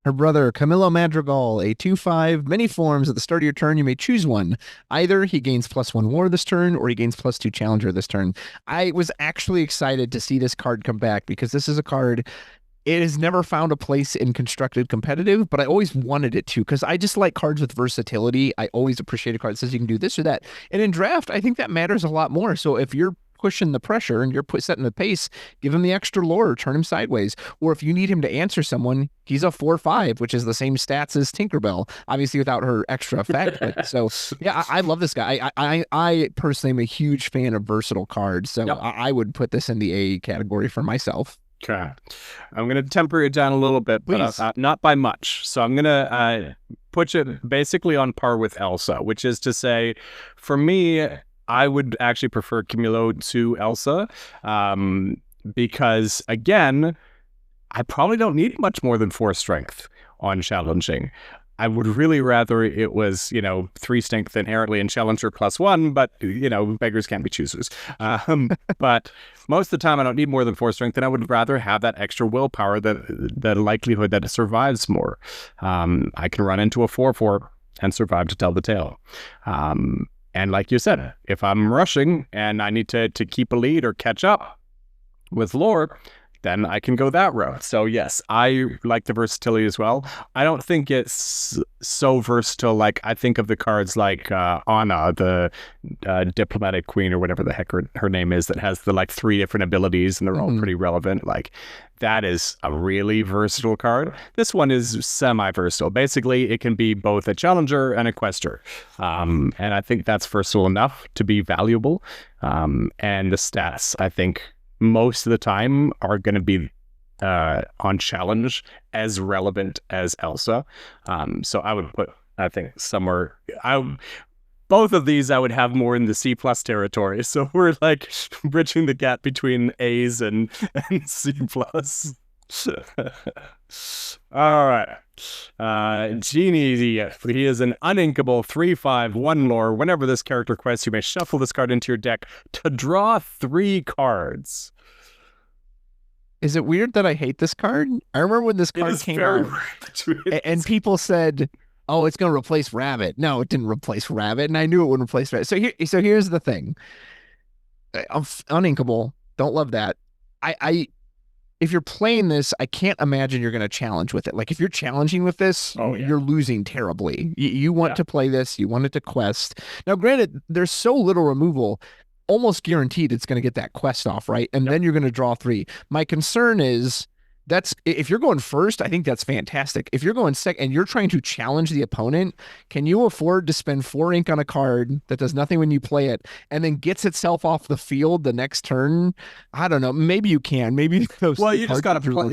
Her brother, Camilo Madrigal, a 2/5, many forms. At the start of your turn, you may choose one. Either he gains +1 war this turn, or he gains +2 challenger this turn. I was actually excited to see this card come back because this is a card. It has never found a place in constructed competitive, but I always wanted it to because I just like cards with versatility. I always appreciate a card that says you can do this or that. And in draft, I think that matters a lot more. So if you're pushing the pressure and you're setting the pace, give him the extra lore, turn him sideways. Or if you need him to answer someone, he's a 4/5, which is the same stats as Tinkerbell, obviously without her extra effect. But, so yeah, I love this guy. I personally am a huge fan of versatile cards. So yep. I would put this in the A category for myself. Okay. I'm going to temper it down a little bit, but not by much. So I'm going to put it basically on par with Elsa, which is to say, for me, I would actually prefer Camilo to Elsa because, again, I probably don't need much more than 4 strength on challenging. I would really rather it was, 3 strength inherently in Challenger +1, but, beggars can't be choosers. But most of the time I don't need more than 4 strength, and I would rather have that extra willpower, the likelihood that it survives more. I can run into a 4/4 and survive to tell the tale. And like you said, if I'm rushing and I need to keep a lead or catch up with lore, then I can go that route. So yes, I like the versatility as well. I don't think it's so versatile. Like I think of the cards like Anna, the diplomatic queen or whatever the heck her name is, that has the 3 different abilities and they're all pretty relevant. Like that is a really versatile card. This one is semi-versatile. Basically, it can be both a challenger and a quester. And I think that's versatile enough to be valuable. And the stats, I think, most of the time are going to be on challenge as relevant as Elsa. So I would put, I think, somewhere... both of these I would have more in the C+ territory. So we're like bridging the gap between A's and C+. All right. Genie, he is an uninkable 3/5 1 lore. Whenever this character quests, you may shuffle this card into your deck to draw 3 cards. Is it weird that I hate this card? I remember when this card came out and people said, oh, it's going to replace Rabbit. No, it didn't replace Rabbit, and I knew it wouldn't replace Rabbit. So here's the thing. Uninkable. Don't love that. I if you're playing this, I can't imagine you're going to challenge with it. Like if you're challenging with this, you're losing terribly. You want to play this, you want it to quest. Now, granted, there's so little removal, almost guaranteed it's going to get that quest off, right? And then you're going to draw 3. My concern is if you're going first, I think that's fantastic. If you're going second and you're trying to challenge the opponent, can you afford to spend 4 ink on a card that does nothing when you play it and then gets itself off the field the next turn? I don't know. Maybe you can. Maybe those. Well, you just got to build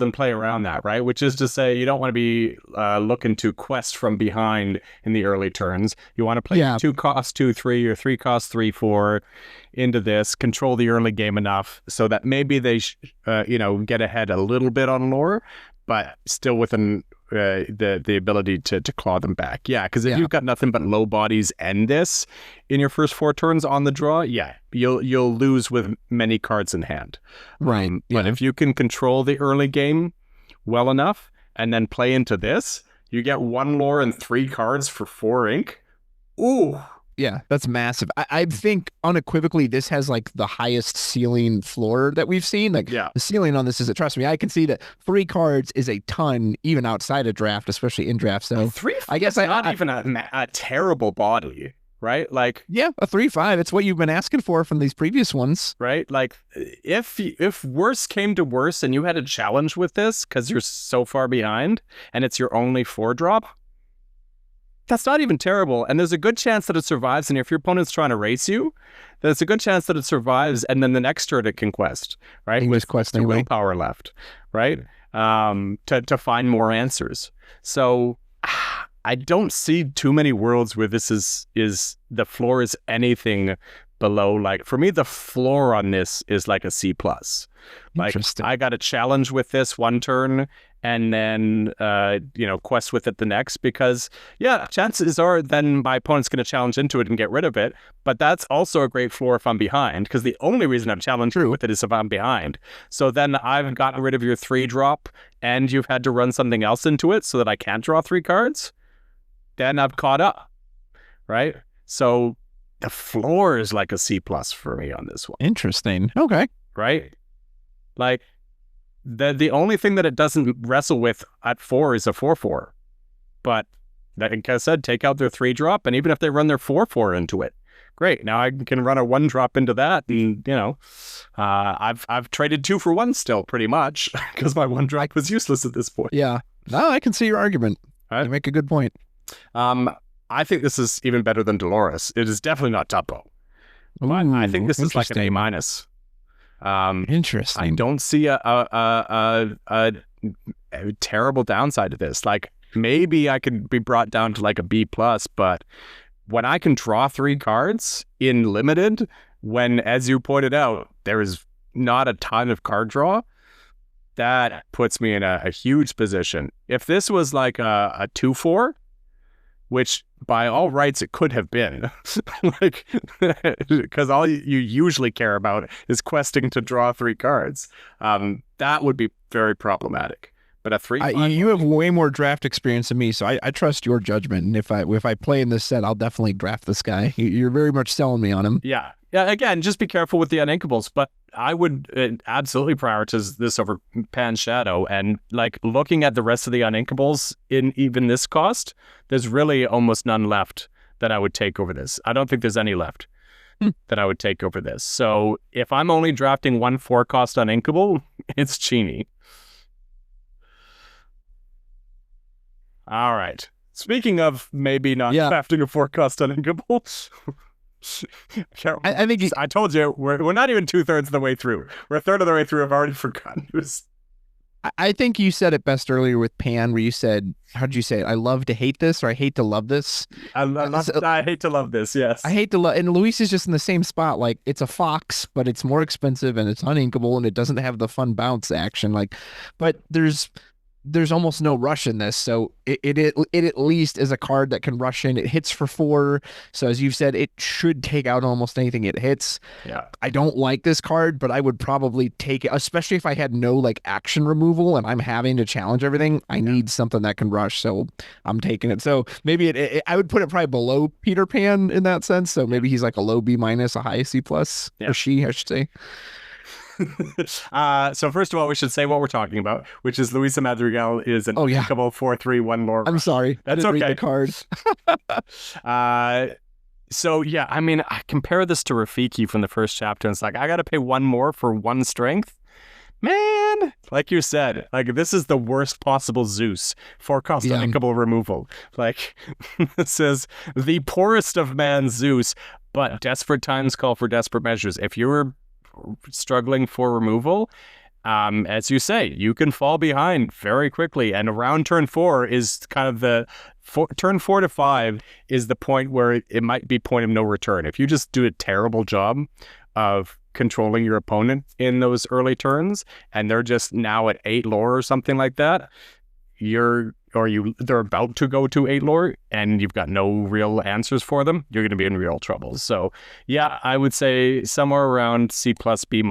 and play around that, right? Which is to say, you don't want to be looking to quest from behind in the early turns. You want to play 2 cost 2 3 or 3 cost 3 4 into this, control the early game enough so that maybe they get ahead a little bit on lore, but still within the ability to claw them back. Yeah, because if you've got nothing but low bodies and this in your first 4 turns on the draw, you'll lose with many cards in hand. Right. But if you can control the early game well enough and then play into this, you get 1 lore and 3 cards for 4 ink. Ooh. Yeah, that's massive. I think unequivocally this has like the highest ceiling floor that we've seen. Like the ceiling on this is, trust me, I can see that 3 cards is a ton even outside of draft, especially in draft. So 3, I guess not even a terrible body, right? Like a 3/5. It's what you've been asking for from these previous ones, right? Like if worse came to worse and you had a challenge with this because you're so far behind and it's your only 4-drop. That's not even terrible, and there's a good chance that it survives, and if your opponent's trying to race you, there's a good chance that it survives, and then the next turn it can quest, right? With questing willpower left, right? To find more answers. So I don't see too many worlds where this is the floor is anything below, like, for me, the floor on this is like a C+. Like, I got a challenge with this 1 turn and then, quest with it the next because, chances are then my opponent's going to challenge into it and get rid of it. But that's also a great floor if I'm behind because the only reason I'm challenging with it is if I'm behind. So then I've gotten rid of your 3-drop and you've had to run something else into it so that I can't draw 3 cards. Then I've caught up, right? So the floor is like a C+ for me on this one. Interesting. Okay. Right? Like, the only thing that it doesn't wrestle with at 4 is a 4/4. But, like I said, take out their 3-drop, and even if they run their 4/4 into it, great. Now I can run a 1-drop into that, and, I've traded 2 for 1 still, pretty much, because my 1-drop was useless at this point. Yeah. No, I can see your argument. You make a good point. I think this is even better than Dolores. It is definitely not Dumbo. But I think this is like an A-. Interesting. I don't see a terrible downside to this. Like, maybe I could be brought down to like a B+, but when I can draw 3 cards in limited, when, as you pointed out, there is not a ton of card draw, that puts me in a huge position. If this was like a 2/4, which by all rights it could have been, like, because all you usually care about is questing to draw 3 cards. That would be very problematic. But a 3. You have way more draft experience than me, so I trust your judgment. And if I play in this set, I'll definitely draft this guy. You're very much selling me on him. Yeah. Again, just be careful with the uninkables, but I would absolutely prioritize this over Pan Shadow. And like, looking at the rest of the uninkables in even this cost, there's really almost none left that I would take over this. I don't think there's any left that I would take over this. So if I'm only drafting 1 4-cost uninkable, it's Genie. All right. Speaking of maybe not drafting a 4-cost uninkable. I think I told you we're not even 2/3 of the way through. We're a third of the way through. I've already forgotten. I think you said it best earlier with Pan, where you said, how did you say it? I love to hate this, or I hate to love this. I hate to love this. Yes, I hate to love. And Luis is just in the same spot. Like, it's a fox, but it's more expensive and it's uninkable and it doesn't have the fun bounce action. Like, but there's there's almost no rush in this. So it at least is a card that can rush in. It hits for 4. So as you've said, it should take out almost anything it hits. Yeah. I don't like this card, but I would probably take it, especially if I had no like action removal and I'm having to challenge everything. I need something that can rush. So I'm taking it. So maybe I would put it probably below Peter Pan in that sense. So maybe he's like a low B-, a high C+, or she, I should say. So first of all, we should say what we're talking about, which is Luisa Madrigal is an unthinkable 4/3/1 lore. I'm sorry. That's I didn't okay. read the card. So yeah, I mean, I compare this to Rafiki from the first chapter, and it's like, I got to pay 1 more for 1 strength. Man, like you said, like this is the worst possible Zeus for cost unthinkable removal. Like this is the poorest of man's Zeus, but desperate times call for desperate measures. If you're struggling for removal, as you say, you can fall behind very quickly, and around turn 4 is kind of the turn 4 to 5 is the point where it might be point of no return. If you just do a terrible job of controlling your opponent in those early turns and they're just now at 8 lore or something like that, they're about to go to 8 lore and you've got no real answers for them, you're going to be in real trouble. So yeah, I would say somewhere around C+, B-.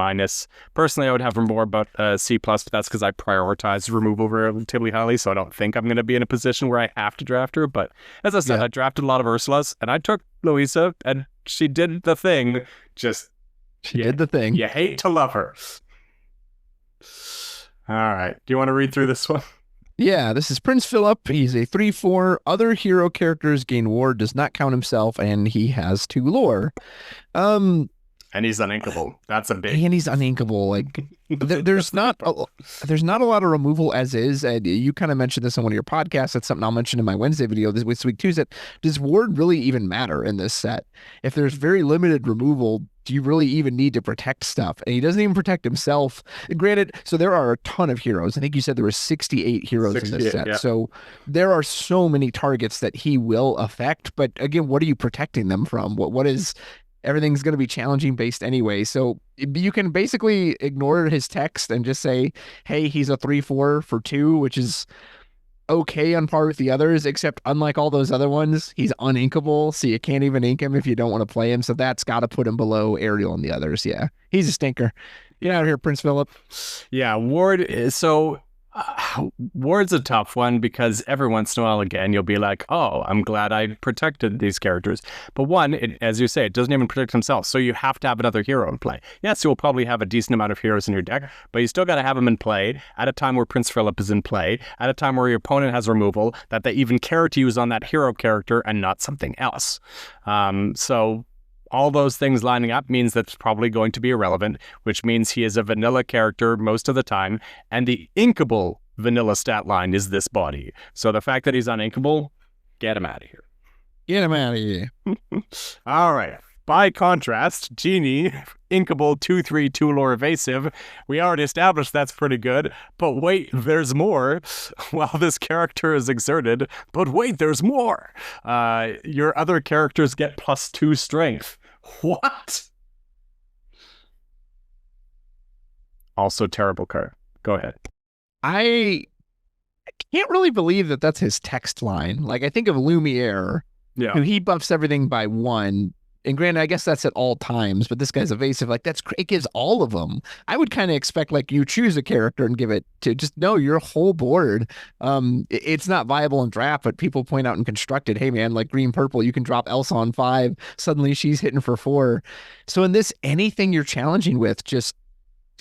Personally, I would have more about C+, but that's because I prioritize removal relatively highly, so I don't think I'm going to be in a position where I have to draft her. But as I said, I drafted a lot of Ursulas and I took Luisa and she did the thing. She did the thing. You hate to love her. All right. Do you want to read through this one? Yeah, this is Prince Philip. He's a 3/4. Other hero characters gain ward, does not count himself, and he has 2 lore. And he's uninkable. That's a big. And he's uninkable. Like there's not a lot of removal as is. And you kind of mentioned this on one of your podcasts. That's something I'll mention in my Wednesday video this week too. Is that does ward really even matter in this set? If there's very limited removal, do you really even need to protect stuff? And he doesn't even protect himself. Granted, so there are a ton of heroes. I think you said there were 68 heroes in this set. Yeah. So there are so many targets that he will affect. But again, what are you protecting them from? What is... Everything's going to be challenging based anyway. So you can basically ignore his text and just say, hey, he's a 3/4 for 2, which is okay on par with the others, except unlike all those other ones, he's uninkable. So you can't even ink him if you don't want to play him. So that's got to put him below Ariel and the others. Yeah, he's a stinker. Get out of here, Prince Philip. Yeah, Ward is so... Ward's a tough one because every once in a while again you'll be like, oh, I'm glad I protected these characters, but one, as you say, it doesn't even protect himself, so you have to have another hero in play. Yes, you'll probably have a decent amount of heroes in your deck, but you still got to have them in play at a time where Prince Philip is in play, at a time where your opponent has removal that they even care to use on that hero character and not something else. So all those things lining up means that's probably going to be irrelevant, which means he is a vanilla character most of the time, and the inkable vanilla stat line is this body. So the fact that he's uninkable, get him out of here. Get him out of here. All right. By contrast, Genie, inkable 2/3, 2 lore evasive. We already established that's pretty good, but wait, there's more. While this character is exerted, but wait, there's more. Your other characters get +2 strength. What? Also terrible card. Go ahead. I can't really believe that that's his text line. Like, I think of Lumiere, who he buffs everything by 1. And granted, I guess that's at all times, but this guy's evasive. Like, it gives all of them. I would kind of expect, like, you choose a character and give it to just, no, your whole board. It's not viable in draft, but people point out in constructed, hey, man, like green, purple, you can drop Elsa on 5. Suddenly she's hitting for 4. So in this, anything you're challenging with just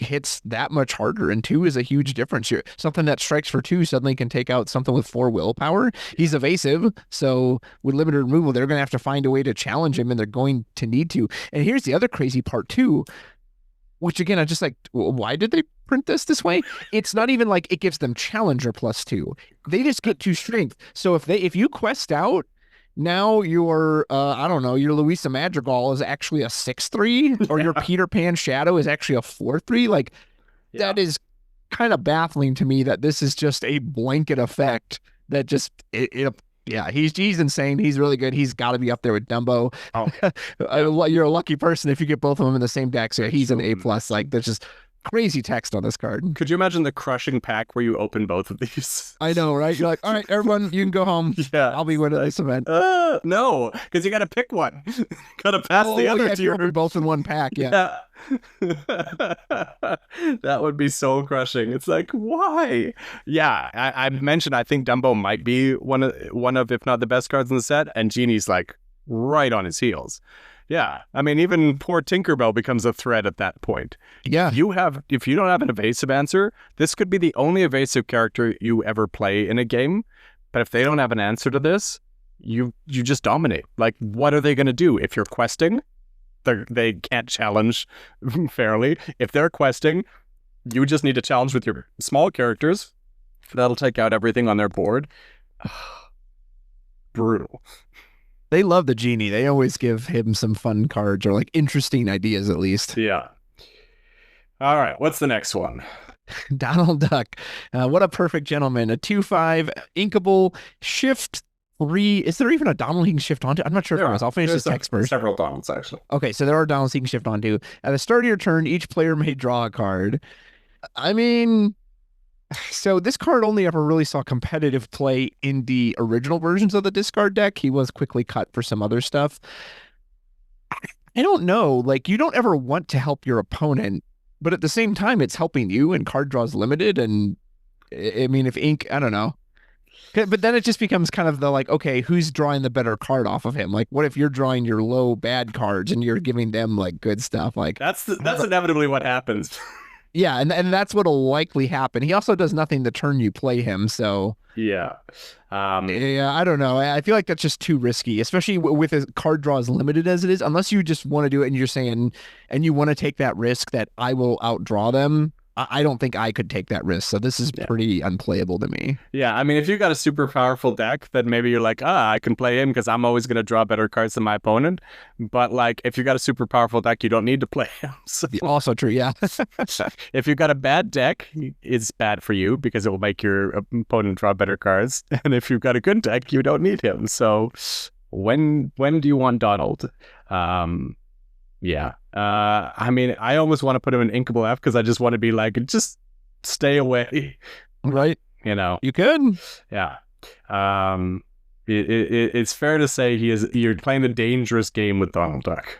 hits that much harder, and 2 is a huge difference here. Something that strikes for 2 suddenly can take out something with 4 willpower. He's evasive, so with limited removal, they're going to have to find a way to challenge him, and they're going to need to. And here's the other crazy part too, which again, I just like, why did they print this way? It's not even like it gives them challenger +2. They just get 2 strength. So if you quest out, now your, I don't know, your Luisa Madrigal is actually a 6/3, or your Peter Pan Shadow is actually a 4/3. Like, that is kind of baffling to me that this is just a blanket effect that just, he's insane. He's really good. He's got to be up there with Dumbo. Oh. You're a lucky person if you get both of them in the same deck. So he's an A+. Like, that's just crazy text on this card. Could you imagine the crushing pack where you open both of these? I know, right? You're like, all right, everyone, you can go home. Yeah. I'll be winning this event. No, because you got to pick one. Got to pass the other if you open two. both in one pack, yeah. That would be soul crushing. It's like, why? Yeah, I mentioned I think Dumbo might be one of if not the best cards in the set, and Genie's like right on his heels. Yeah, I mean, even poor Tinkerbell becomes a threat at that point. Yeah. If you don't have an evasive answer, this could be the only evasive character you ever play in a game. But if they don't have an answer to this, you just dominate. Like, what are they going to do? If you're questing, they can't challenge fairly. If they're questing, you just need to challenge with your small characters. That'll take out everything on their board. Brutal. They love the Genie. They always give him some fun cards or like interesting ideas at least. Yeah. All right. What's the next one? Donald Duck. What a perfect gentleman. A 2/5 inkable shift 3. Is there even a Donald he can shift onto? I'm not sure if there is. I'll finish this text first. Several Donalds, actually. Okay, so there are Donalds he can shift onto. At the start of your turn, each player may draw a card. I mean, so this card only ever really saw competitive play in the original versions of the discard deck. He was quickly cut for some other stuff. I don't know. Like, you don't ever want to help your opponent, but at the same time, it's helping you, and card draws limited. And I mean, if ink, I don't know. But then it just becomes kind of the like, okay, who's drawing the better card off of him? Like, what if you're drawing your low bad cards and you're giving them like good stuff? Like that's inevitably what happens. Yeah, and that's what'll likely happen. He also does nothing the turn you play him, so yeah. Yeah, I don't know. I feel like that's just too risky, especially with a card draw as limited as it is. Unless you just want to do it and you're saying, and you want to take that risk that I will outdraw them. I don't think I could take that risk. So this is pretty unplayable to me. Yeah, I mean, if you got a super powerful deck, then maybe you're like, I can play him because I'm always going to draw better cards than my opponent. But like, if you got a super powerful deck, you don't need to play him. So, also true, yeah. If you got a bad deck, it's bad for you because it will make your opponent draw better cards. And if you've got a good deck, you don't need him. So when do you want Donald? Yeah. I mean, I almost want to put him in Inkable F because I just want to be like, just stay away. Right. You know. You could. Yeah. It's fair to say you're playing a dangerous game with Donald Duck.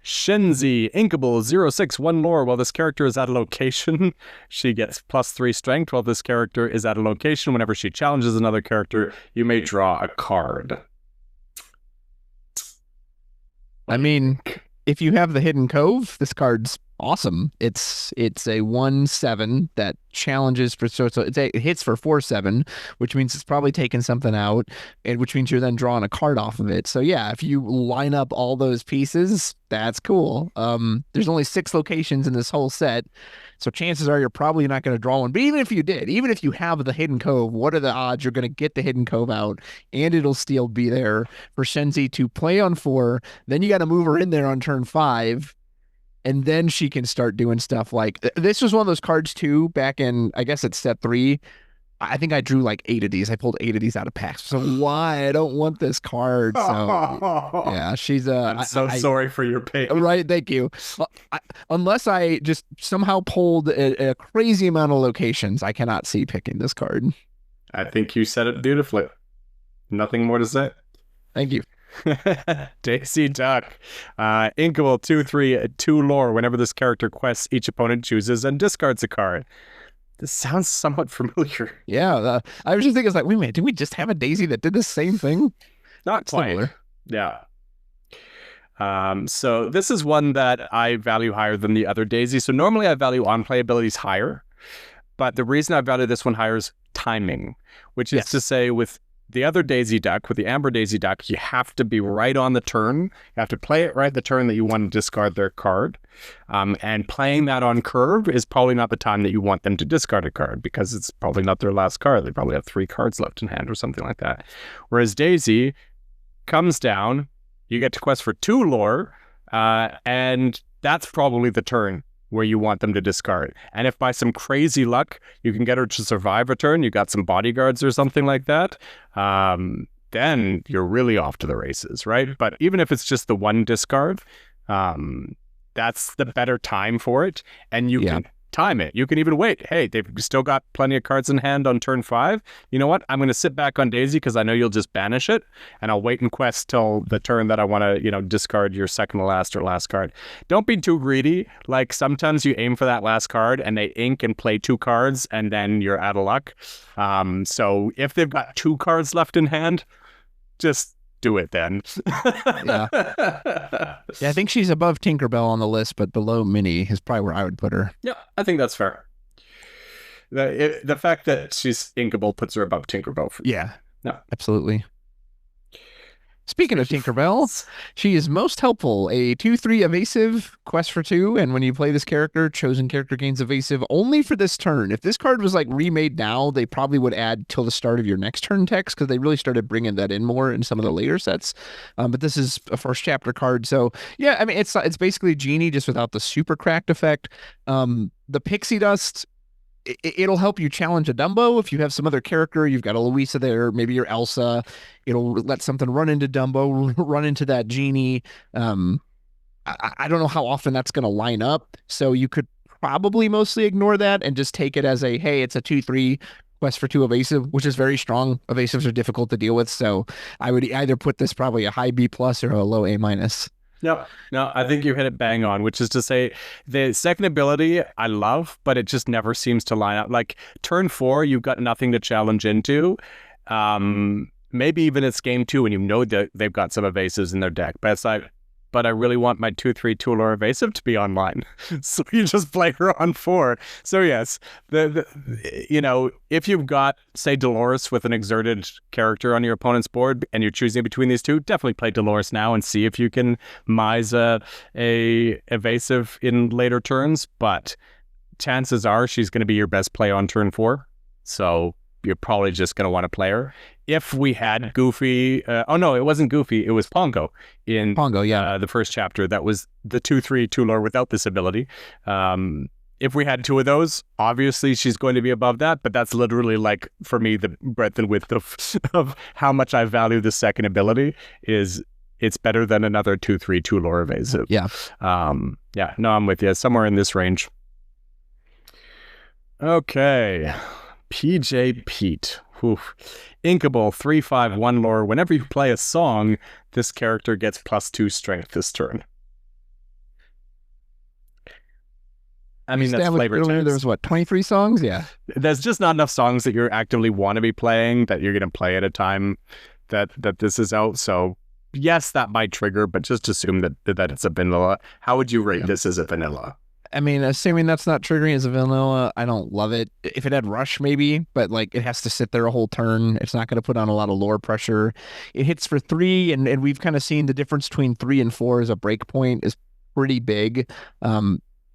Shenzi, Inkable, 0/6, 1 lore. While this character is at a location, she gets +3 strength. While this character is at a location, whenever she challenges another character, you may draw a card. I mean, if you have the Hidden Cove, this card's awesome. It's a 1/7 that challenges for it hits for 4/7, which means it's probably taking something out, and which means you're then drawing a card off of it. So yeah, if you line up all those pieces, that's cool. There's only 6 locations in this whole set, so chances are you're probably not going to draw one. But even if you did, even if you have the Hidden Cove, what are the odds you're going to get the Hidden Cove out and it'll still be there for Shenzi to play on 4? Then you got to move her in there on turn 5. And then she can start doing stuff like this was one of those cards too back in, I guess it's set 3. I think I drew like 8 of these. I pulled 8 of these out of packs. So why? I don't want this card. So yeah, she's I'm so sorry for your pain. Right, thank you. Unless I just somehow pulled a crazy amount of locations, I cannot see picking this card. I think you said it beautifully. Nothing more to say. Thank you. Daisy Duck. Inkable, 2/3, 2 lore. Whenever this character quests, each opponent chooses and discards a card. This sounds somewhat familiar. Yeah, I was just thinking, it's like, wait a minute, did we just have a Daisy that did the same thing? Not quite. Similar. Yeah. So this is one that I value higher than the other Daisy. So normally I value on-playabilities higher, but the reason I value this one higher is timing, which is to say with the other Daisy Duck, with the Amber Daisy Duck, you have to be right on the turn. You have to play it right the turn that you want to discard their card. And playing that on curve is probably not the time that you want them to discard a card because it's probably not their last card. They probably have 3 cards left in hand or something like that. Whereas Daisy comes down, you get to quest for 2 lore, and that's probably the turn where you want them to discard. And if by some crazy luck you can get her to survive a turn, you got some bodyguards or something like that, then you're really off to the races, right? But even if it's just the 1 discard, that's the better time for it, and you can time it. You can even wait. Hey, they've still got plenty of cards in hand on turn 5. You know what? I'm going to sit back on Daisy because I know you'll just banish it, and I'll wait and quest till the turn that I want to, discard your second to last or last card. Don't be too greedy. Like, sometimes you aim for that last card, and they ink and play 2 cards, and then you're out of luck. So if they've got 2 cards left in hand, just do it then. Yeah, I think she's above Tinkerbell on the list, but below Minnie is probably where I would put her. Yeah, I think that's fair. The fact that she's inkable puts her above Tinkerbell. No, absolutely. Speaking of Tinkerbell, she is most helpful. A 2/3 evasive, quest for 2, and when you play this character, chosen character gains evasive only for this turn. If this card was like remade now, they probably would add till the start of your next turn text, because they really started bringing that in more in some of the later sets. But this is a first chapter card, so yeah, I mean it's basically Genie just without the super cracked effect. The pixie dust, it'll help you challenge a Dumbo. If you have some other character, you've got a Luisa there, maybe you're Elsa, it'll let something run into Dumbo, run into that Genie. I don't know how often that's going to line up, so you could probably mostly ignore that and just take it as a, hey, it's a 2/3 quest for 2 evasive, which is very strong. Evasives are difficult to deal with, so I would either put this probably a high B+ or a low A-. No, I think you hit it bang on, which is to say the second ability I love, but it just never seems to line up. Like turn 4, you've got nothing to challenge into. Maybe even it's game 2 and you know that they've got some evasives in their deck, but it's like, but I really want my 2/3 Toolor evasive to be online. So you just play her on 4. So yes, if you've got, say, Dolores with an exerted character on your opponent's board and you're choosing between these two, definitely play Dolores now and see if you can mise a evasive in later turns. But chances are she's going to be your best play on turn 4. So you're probably just going to want to play her. If we had Goofy, oh no, it wasn't Goofy, it was Pongo in the first chapter. That was the 2/3 Toolor without this ability. If we had 2 of those, obviously she's going to be above that, but that's literally like, for me, the breadth and width of how much I value the second ability is it's better than another 2/3 Toolor evasive. Yeah. No, I'm with you. Somewhere in this range. Okay. PJ Pete. Oof. Inkable 3/5/1 lore. Whenever you play a song, this character gets +2 strength this turn. I mean, that's flavor text. There's what, 23 songs? Yeah. There's just not enough songs that you actively want to be playing that you're going to play at a time that this is out. So yes, that might trigger, but just assume that it's a vanilla. How would you rate this as a vanilla? I mean, assuming that's not triggering as a vanilla, I don't love it. If it had rush, maybe, but like it has to sit there a whole turn. It's not going to put on a lot of lore pressure. It hits for 3, and we've kind of seen the difference between 3 and 4 as a break point is pretty big.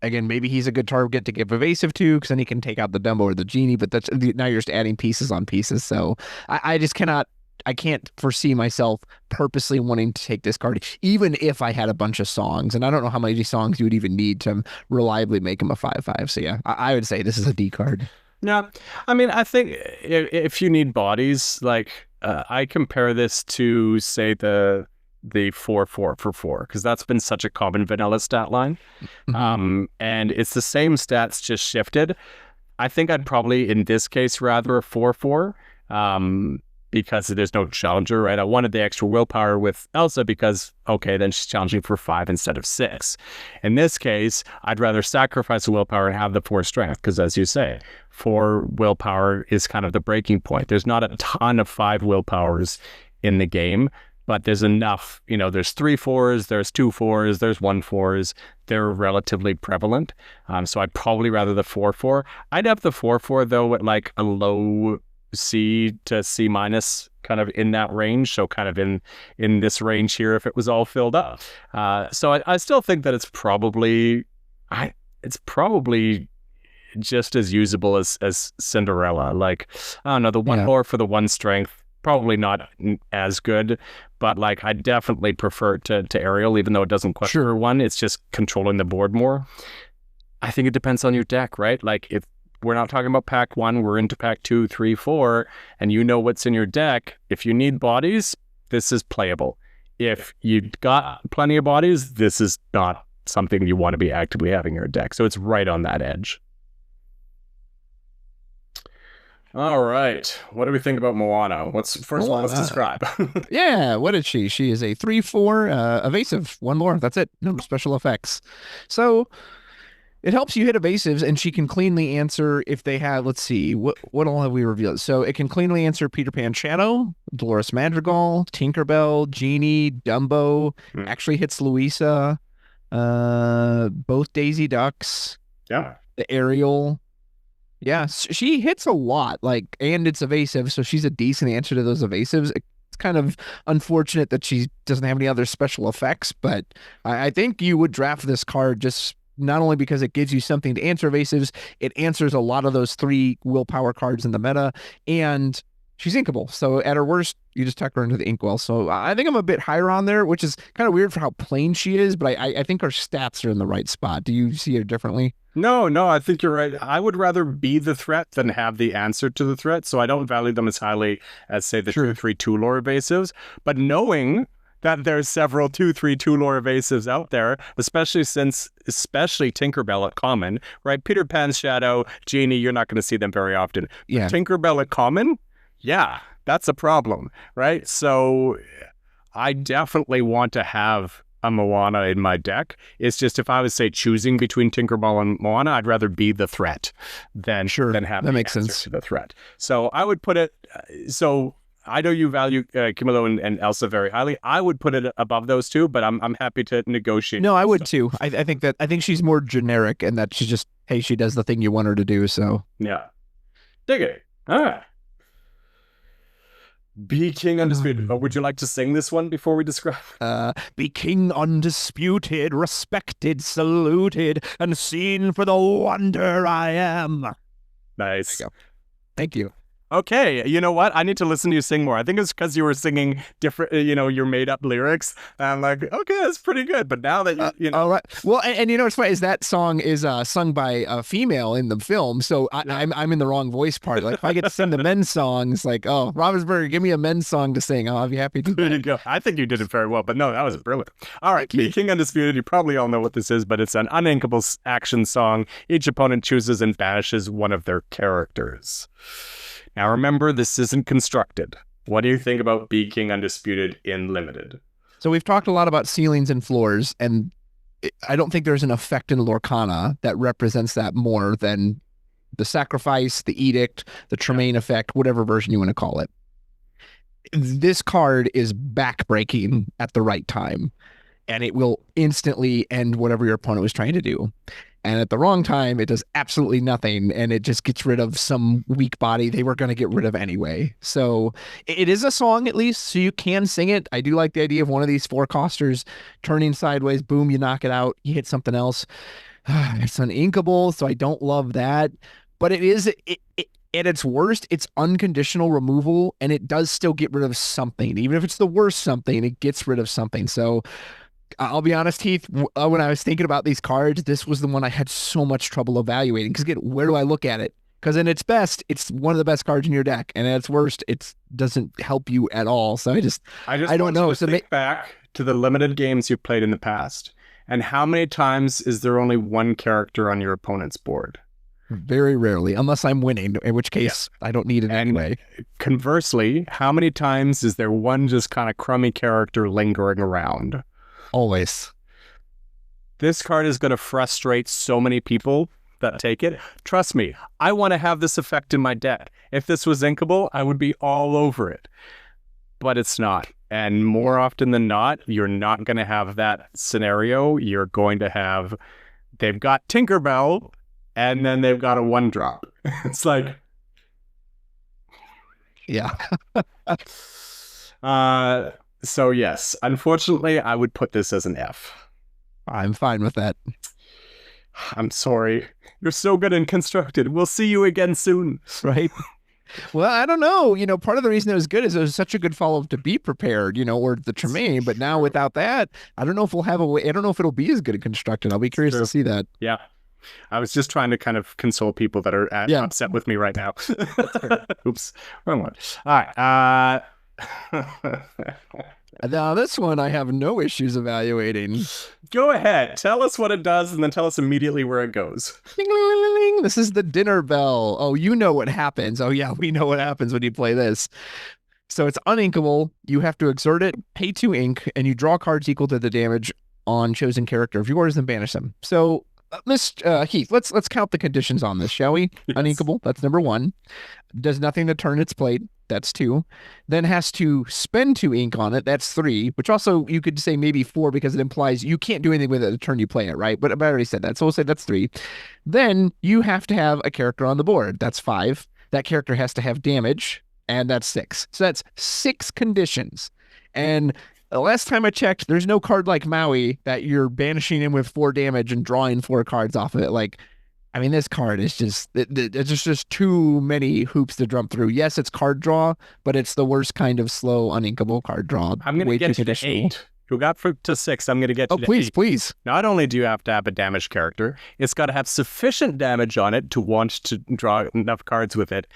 Again, maybe he's a good target to give evasive to, because then he can take out the Dumbo or the Genie, but that's now you're just adding pieces on pieces. So I just cannot. I can't foresee myself purposely wanting to take this card, even if I had a bunch of songs. And I don't know how many songs you would even need to reliably make him a 5/5. So yeah, I would say this is a D card. No, I mean, I think if you need bodies, like I compare this to, say, the 4/4 for 4, because that's been such a common vanilla stat line. And it's the same stats, just shifted. I think I'd probably, in this case, rather a 4/4. Because there's no challenger, right? I wanted the extra willpower with Elsa because, okay, then she's challenging for 5 instead of 6. In this case, I'd rather sacrifice the willpower and have the 4 strength, because as you say, 4 willpower is kind of the breaking point. There's not a ton of 5 willpowers in the game, but there's enough. There's 3 4s, there's 2 4s, there's 1 4s. They're relatively prevalent. So I'd probably rather the 4/4. I'd have the 4/4, though, at like a low C to C-, kind of in that range, so kind of in this range here if it was all filled up. So I still think that it's probably just as usable as Cinderella. Like, I don't know, the 1 lore for the 1 strength, probably not as good, but like I definitely prefer it to Ariel, even though it doesn't question for 1. It's just controlling the board more. I think it depends on your deck, right? Like, if we're not talking about pack 1, we're into pack 2, 3, 4, and you know what's in your deck. If you need bodies, this is playable. If you've got plenty of bodies, this is not something you want to be actively having in your deck. So it's right on that edge. All right. What do we think about Moana? Let's describe. Yeah, what is she? She is a 3/4 evasive, 1 lore. That's it. No special effects. So it helps you hit evasives, and she can cleanly answer if they have, let's see, what all have we revealed? So it can cleanly answer Peter Pan Shadow, Dolores Madrigal, Tinkerbell, Genie, Dumbo, actually hits Luisa, both Daisy Ducks, yeah, the Ariel. Yeah, she hits a lot, and it's evasive, so she's a decent answer to those evasives. It's kind of unfortunate that she doesn't have any other special effects, but I think you would draft this card just not only because it gives you something to answer evasives, it answers a lot of those 3 willpower cards in the meta, and she's inkable. So at her worst, you just tuck her into the inkwell. So I think I'm a bit higher on there, which is kind of weird for how plain she is, but I think her stats are in the right spot. Do you see it differently? No, I think you're right. I would rather be the threat than have the answer to the threat, so I don't value them as highly as, say, the 2/3 2-lore evasives. But knowing that there's several 2/3 2-lore evasives out there, especially Tinkerbell at common, right? Peter Pan's Shadow, Genie, you're not going to see them very often. Yeah. Tinkerbell at common, yeah, that's a problem, right? So I definitely want to have a Moana in my deck. It's just if I was, say, choosing between Tinkerbell and Moana, I'd rather be the threat than have that the makes answer sense to the threat. So I would put it. So I know you value Camilo and Elsa very highly. I would put it above those two, but I'm happy to negotiate. No, I would too. I think she's more generic, and that she's just, hey, she does the thing you want her to do. So yeah, dig it. All right. Be King Undisputed. Would you like to sing this one before we describe? Be king undisputed, respected, saluted, and seen for the wonder I am. Nice. Thank you. Okay, you know what? I need to listen to you sing more. I think it's because you were singing different, your made-up lyrics. And I'm like, okay, that's pretty good. But now that you know, all right. Well, and you know what's funny is that song is sung by a female in the film, so I'm in the wrong voice part. Like if I get to sing the men's songs, like, oh, Robertsburg, give me a men's song to sing. I'll be happy to. There you go. I think you did it very well. But no, that was brilliant. All right, Be King Undisputed. You probably all know what this is, but it's an uninkable action song. Each opponent chooses and banishes one of their characters. Now remember, this isn't constructed. What do you think about Be King Undisputed in Limited? So we've talked a lot about ceilings and floors, and I don't think there's an effect in Lorcana that represents that more than the sacrifice, the edict, the Tremaine effect, whatever version you want to call it. This card is backbreaking at the right time, and it will instantly end whatever your opponent was trying to do. And at the wrong time, it does absolutely nothing, and it just gets rid of some weak body they were going to get rid of anyway. So it is a song, at least, so you can sing it. I do like the idea of one of these 4-costers turning sideways, boom, you knock it out, you hit something else. It's uninkable, so I don't love that. But it is, at its worst, it's unconditional removal, and it does still get rid of something. Even if it's the worst something, it gets rid of something. So I'll be honest, Heath, when I was thinking about these cards, this was the one I had so much trouble evaluating. Because again, where do I look at it? Because in its best, it's one of the best cards in your deck. And at its worst, it doesn't help you at all. So I don't know. So think back to the limited games you've played in the past. And how many times is there only one character on your opponent's board? Very rarely, unless I'm winning, in which case I don't need it anyway. Conversely, how many times is there one just kind of crummy character lingering around? Always. This card is going to frustrate so many people that take it. Trust me, I want to have this effect in my deck. If this was inkable, I would be all over it. But it's not. And more often than not, you're not going to have that scenario. You're going to have, they've got Tinkerbell, and then they've got a 1-drop. It's like, yeah. So yes, unfortunately, I would put this as an F. I'm fine with that. I'm sorry. You're so good and constructed. We'll see you again soon. Right? Well, I don't know. Part of the reason it was good is it was such a good follow-up to Be Prepared, or the Tremaine. But now without that, I don't know if we'll have a way. I don't know if it'll be as good a constructed. I'll be curious to see that. Yeah. I was just trying to kind of console people that are upset with me right now. Oops. Wrong one. All right. Now, this one I have no issues evaluating. Go ahead. Tell us what it does, and then tell us immediately where it goes. Ding, ling, ling, ling. This is the dinner bell. Oh, you know what happens. Oh, yeah, we know what happens when you play this. So it's uninkable. You have to exert it, pay 2 ink, and you draw cards equal to the damage on chosen character of yours and banish them. So, Miss Heath, let's count the conditions on this, shall we? Yes. Uninkable. That's number 1. Does nothing to turn its plate. That's 2. Then has to spend 2 ink on it. That's 3, which also you could say maybe 4 because it implies you can't do anything with it the turn you play it, right? But I already said that. So we'll say that's 3. Then you have to have a character on the board. That's 5. That character has to have damage, and that's 6. So that's 6 conditions. And the last time I checked, there's no card like Maui that you're banishing him with 4 damage and drawing 4 cards off of it. Like, I mean, this card is just, it's just too many hoops to jump through. Yes, it's card draw, but it's the worst kind of slow, uninkable card draw. I'm going to get you to 8. You got to 6. I'm going to get you to 8. Oh, please, please. Not only do you have to have a damaged character, it's got to have sufficient damage on it to want to draw enough cards with it.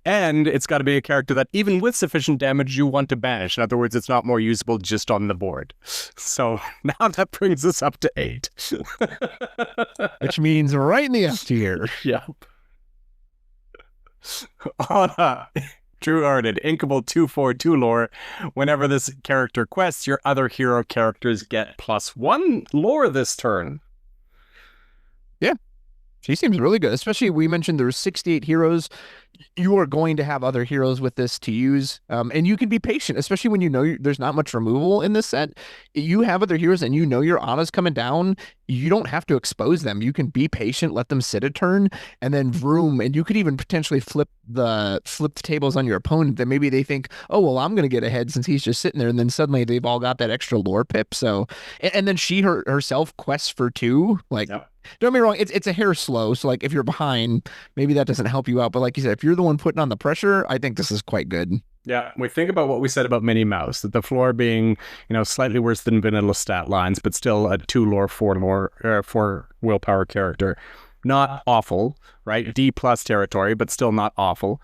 And it's got to be a character that, even with sufficient damage, you want to banish. In other words, it's not more usable just on the board. So now that brings us up to 8. Which means right in the F tier. Yep. On a true-hearted, inkable 2/4/2 lore, whenever this character quests, your other hero characters get +1 lore this turn. Yeah. She seems really good, especially we mentioned there's 68 heroes. You are going to have other heroes with this to use, and you can be patient, especially when you know there's not much removal in this set. You have other heroes and you know your Anna's coming down. You don't have to expose them. You can be patient, let them sit a turn, and then vroom, and you could even potentially flip the tables on your opponent that maybe they think, oh, well, I'm going to get ahead since he's just sitting there, and then suddenly they've all got that extra lore pip. So, and then she herself quests for 2, like... Yep. Don't get me wrong, it's a hair slow, so like if you're behind, maybe that doesn't help you out. But like you said, if you're the one putting on the pressure, I think this is quite good. Yeah, we think about what we said about Minnie Mouse, that the floor being, slightly worse than vanilla stat lines, but still a 2 lore, 4 willpower character. Not awful, right? D+ territory, but still not awful.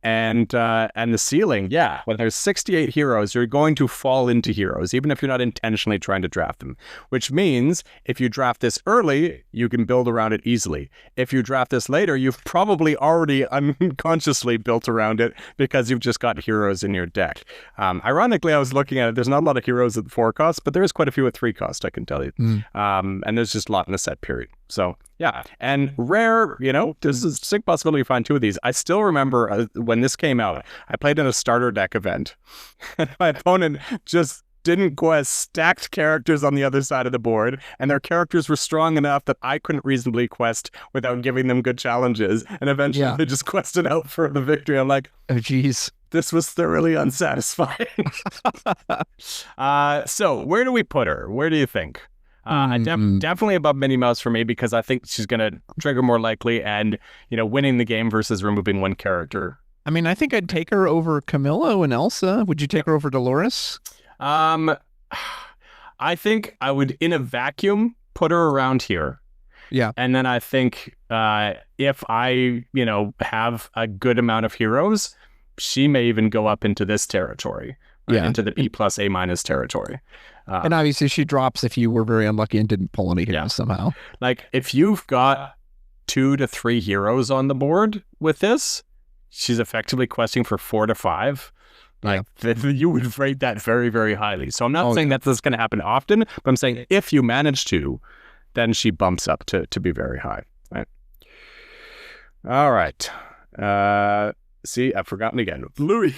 And the ceiling, yeah, when there's 68 heroes, you're going to fall into heroes, even if you're not intentionally trying to draft them. Which means if you draft this early, you can build around it easily. If you draft this later, you've probably already unconsciously built around it because you've just got heroes in your deck. Ironically, I was looking at it, there's not a lot of heroes at 4 cost, but there is quite a few at 3 cost, I can tell you. And there's just a lot in the set period. So, yeah. And rare, there's a sick possibility you find 2 of these. I still remember when this came out, I played in a starter deck event, and my opponent just didn't quest stacked characters on the other side of the board, and their characters were strong enough that I couldn't reasonably quest without giving them good challenges, and eventually they just quested out for the victory. I'm like, oh, geez. This was thoroughly unsatisfying. So, where do we put her? Where do you think? Definitely above Minnie Mouse for me, because I think she's going to trigger more likely and, winning the game versus removing 1 character. I mean, I think I'd take her over Camilo and Elsa. Would you take her over Dolores? I think I would, in a vacuum, put her around here. Yeah. And then I think if I, have a good amount of heroes, she may even go up into this territory, into the B+ A- territory. And obviously she drops if you were very unlucky and didn't pull any heroes somehow. Like, if you've got 2 to 3 heroes on the board with this, she's effectively questing for 4 to 5. Like, you would rate that very, very highly. So I'm not saying that this is going to happen often, but I'm saying if you manage to, then she bumps up to be very high. Right? All right. See, I've forgotten again. Louis,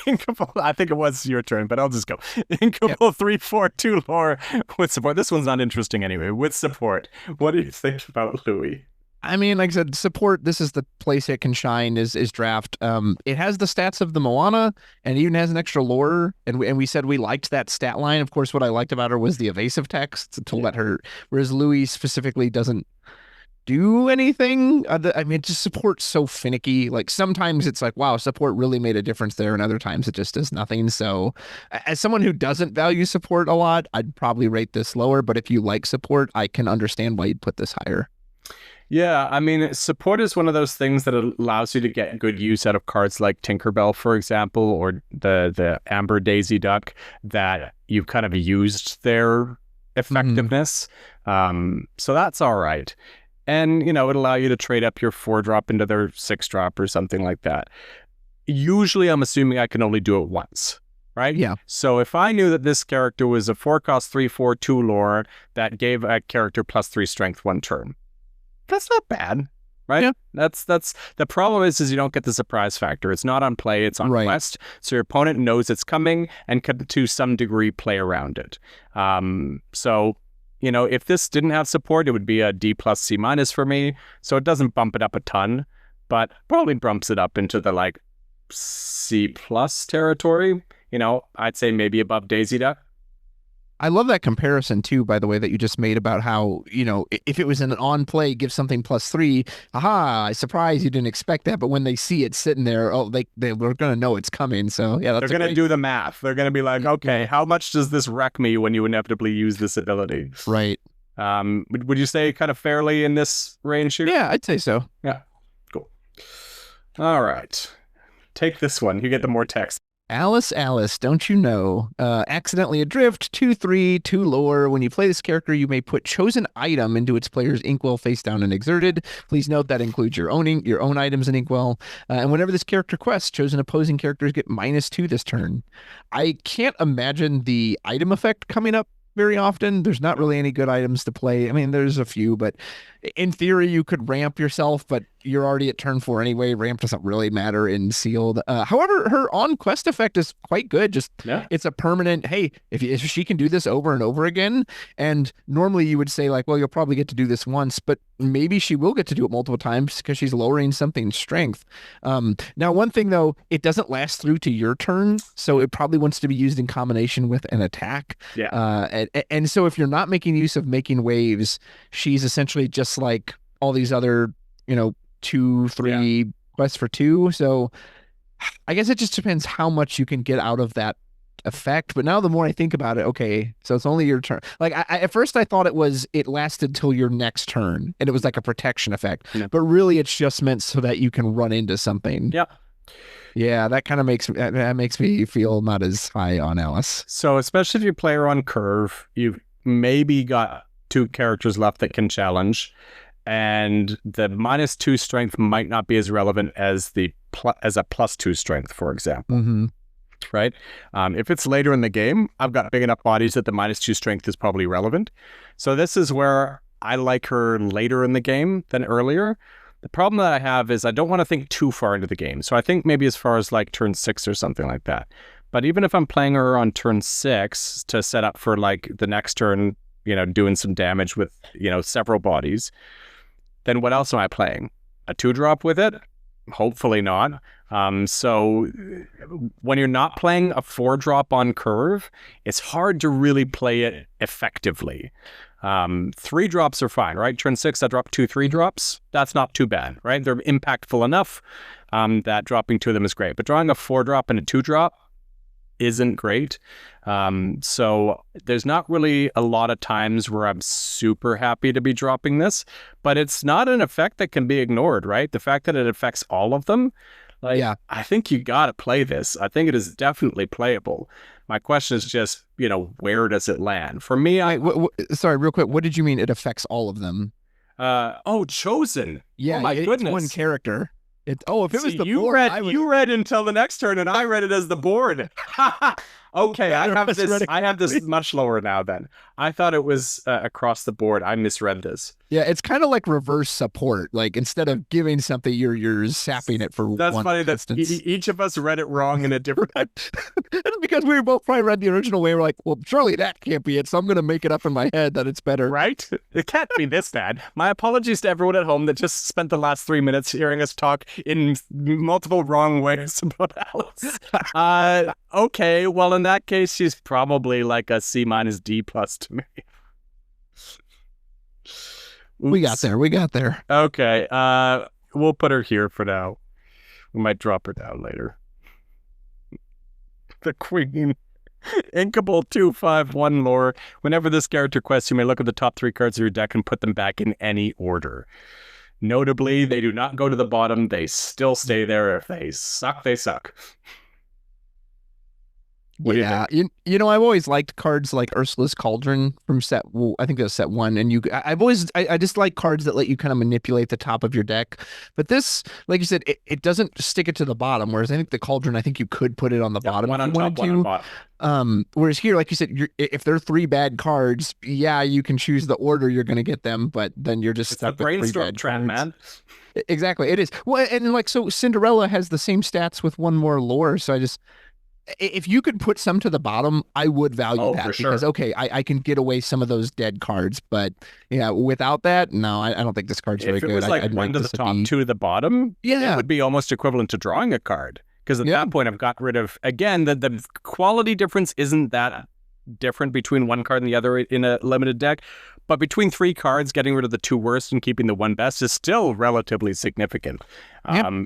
Inkable, I think it was your turn, but I'll just go. Inkable 3/4/2 lore with support. This one's not interesting anyway. With support. What do you think about Louis? I mean, like I said, support, this is the place it can shine is draft. It has the stats of the Moana and even has an extra lore. And we said we liked that stat line. Of course, what I liked about her was the evasive text to let her, whereas Louis specifically doesn't do anything. I mean, just support's so finicky. Like, sometimes it's like, wow, support really made a difference there, and other times it just does nothing. So as someone who doesn't value support a lot, I'd probably rate this lower, but if you like support, I can understand why you'd put this higher. Yeah, I mean, support is one of those things that allows you to get good use out of cards like Tinkerbell, for example, or the Amber Daisy Duck that you've kind of used their effectiveness. So that's all right. And, it'll allow you to trade up your 4-drop into their 6-drop or something like that. Usually, I'm assuming I can only do it once, right? Yeah. So if I knew that this character was a 4-cost 3/4/2 lore that gave a character +3 strength 1 turn, that's not bad, right? Yeah. That's the problem is you don't get the surprise factor. It's not on play, it's on quest. So your opponent knows it's coming and can to some degree play around it. So, if this didn't have support, it would be a D+, C- for me. So it doesn't bump it up a ton, but probably bumps it up into the like C+ territory. I'd say maybe above Daisy Duck. I love that comparison too, by the way, that you just made about how, if it was an on play, give something +3. Aha, surprise, you didn't expect that. But when they see it sitting there, they're going to know it's coming. So yeah, they're going to do the math. They're going to be like, okay, how much does this wreck me when you inevitably use this ability? Right. Would you say kind of fairly in this range here? Yeah, I'd say so. Yeah, cool. All right. Take this one. You get the more text. Alice, don't you know? Accidentally adrift, 2/3, 2 lore. When you play this character, you may put chosen item into its player's inkwell face down and exerted. Please note that includes your own items in inkwell. And whenever this character quests, chosen opposing characters get -2 this turn. I can't imagine the item effect coming up very often. There's not really any good items to play. I mean, there's a few, but in theory, you could ramp yourself, but you're already at turn 4 anyway. Ramp doesn't really matter in sealed. However, her on quest effect is quite good. It's a permanent, hey, if she can do this over and over again, and normally you would say like, well, you'll probably get to do this once, but maybe she will get to do it multiple times because she's lowering something's strength. Now, one thing though, it doesn't last through to your turn, so it probably wants to be used in combination with an attack. Yeah. And so if you're not making use of making waves, she's essentially just like all these other, 2, 3 quests for 2. So I guess it just depends how much you can get out of that effect. But now the more I think about it, okay, so it's only your turn. Like at first I thought it lasted till your next turn and it was like a protection effect. Yeah. But really it's just meant so that you can run into something. Yeah. Yeah, that kind of makes me feel not as high on Alice. So especially if you play her on curve, you've maybe got 2 characters left that can challenge. And the -2 strength might not be as relevant as as a +2 strength, for example. Mm-hmm. Right? If it's later in the game, I've got big enough bodies that the -2 strength is probably relevant. So this is where I like her later in the game than earlier. The problem that I have is I don't want to think too far into the game. So I think maybe as far as like turn 6 or something like that. But even if I'm playing her on turn 6 to set up for like the next turn, doing some damage with, several bodies, then what else am I playing? A 2-drop with it? Hopefully not. So when you're not playing a 4-drop on curve, it's hard to really play it effectively. 3 drops are fine, right? Turn 6, I drop 2 3-drops. That's not too bad, right? They're impactful enough that dropping 2 of them is great. But drawing a 4-drop and a 2-drop isn't great. So there's not really a lot of times where I'm super happy to be dropping this, but it's not an effect that can be ignored, right? The fact that it affects all of them, I think you got to play this. I think it is definitely playable. My question is just, where does it land? For me, sorry, real quick. What did you mean it affects all of them? Chosen. Yeah, oh my goodness. One character. If it was the you board, you read until the next turn, and I read it as the board. Okay, I have this much lower now. Then I thought it was across the board. I misread this. Yeah, it's kind of like reverse support. Like instead of giving something, you're sapping it for That's one funny instance. That each of us read it wrong in a different. It's because we both probably read the original way. We're like, well, surely that can't be it. So I'm going to make it up in my head that it's better. Right? It can't be this bad. My apologies to everyone at home that just spent the last 3 minutes hearing us talk in multiple wrong ways about Alice. Okay, well, in that case, she's probably like a C- D+ to me. Oops. We got there. Okay, we'll put her here for now. We might drop her down later. The Queen. Inkable 2/5/1 lore. Whenever this character quests, you may look at the top 3 cards of your deck and put them back in any order. Notably, they do not go to the bottom. They still stay there. If they suck, they suck. What do you think? you know, I've always liked cards like Ursula's Cauldron from I think it was set 1, and I just like cards that let you kind of manipulate the top of your deck. But this, like you said, it doesn't stick it to the bottom. Whereas I think the Cauldron, I think you could put it on the bottom. One on top, one on bottom. Whereas here, like you said, if there are 3 bad cards, yeah, you can choose the order you're going to get them, but then you're just stuck with 3 brainstorm bad trap, cards. man. Exactly, it is. Well, and like so, Cinderella has the same stats with 1 more lore, so if you could put some to the bottom, I would value that because okay, I can get away some of those dead cards, but yeah, without that, no, I don't think this card's very good. If it was like I'd 1 to the top, 2 to the bottom, yeah, it would be almost equivalent to drawing a card. Because at that point, I've got rid of, again, the quality difference isn't that different between one card and the other in a limited deck. But between 3 cards, getting rid of the 2 worst and keeping the 1 best is still relatively significant.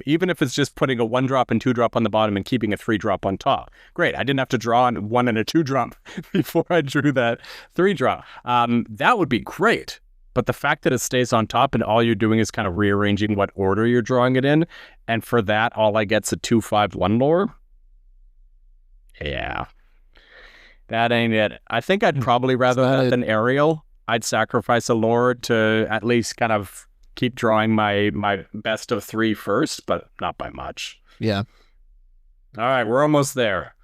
Even if it's just putting a 1-drop and 2-drop on the bottom and keeping a 3-drop on top. Great. I didn't have to draw a 1 and a 2-drop before I drew that 3-drop. That would be great. But the fact that it stays on top and all you're doing is kind of rearranging what order you're drawing it in, and for that, all I get's a 2/5/1 lore. Yeah. That ain't it. I think I'd probably rather that than Ariel. I'd sacrifice a lore to at least kind of keep drawing my best of 3 first, but not by much. Yeah. All right, we're almost there.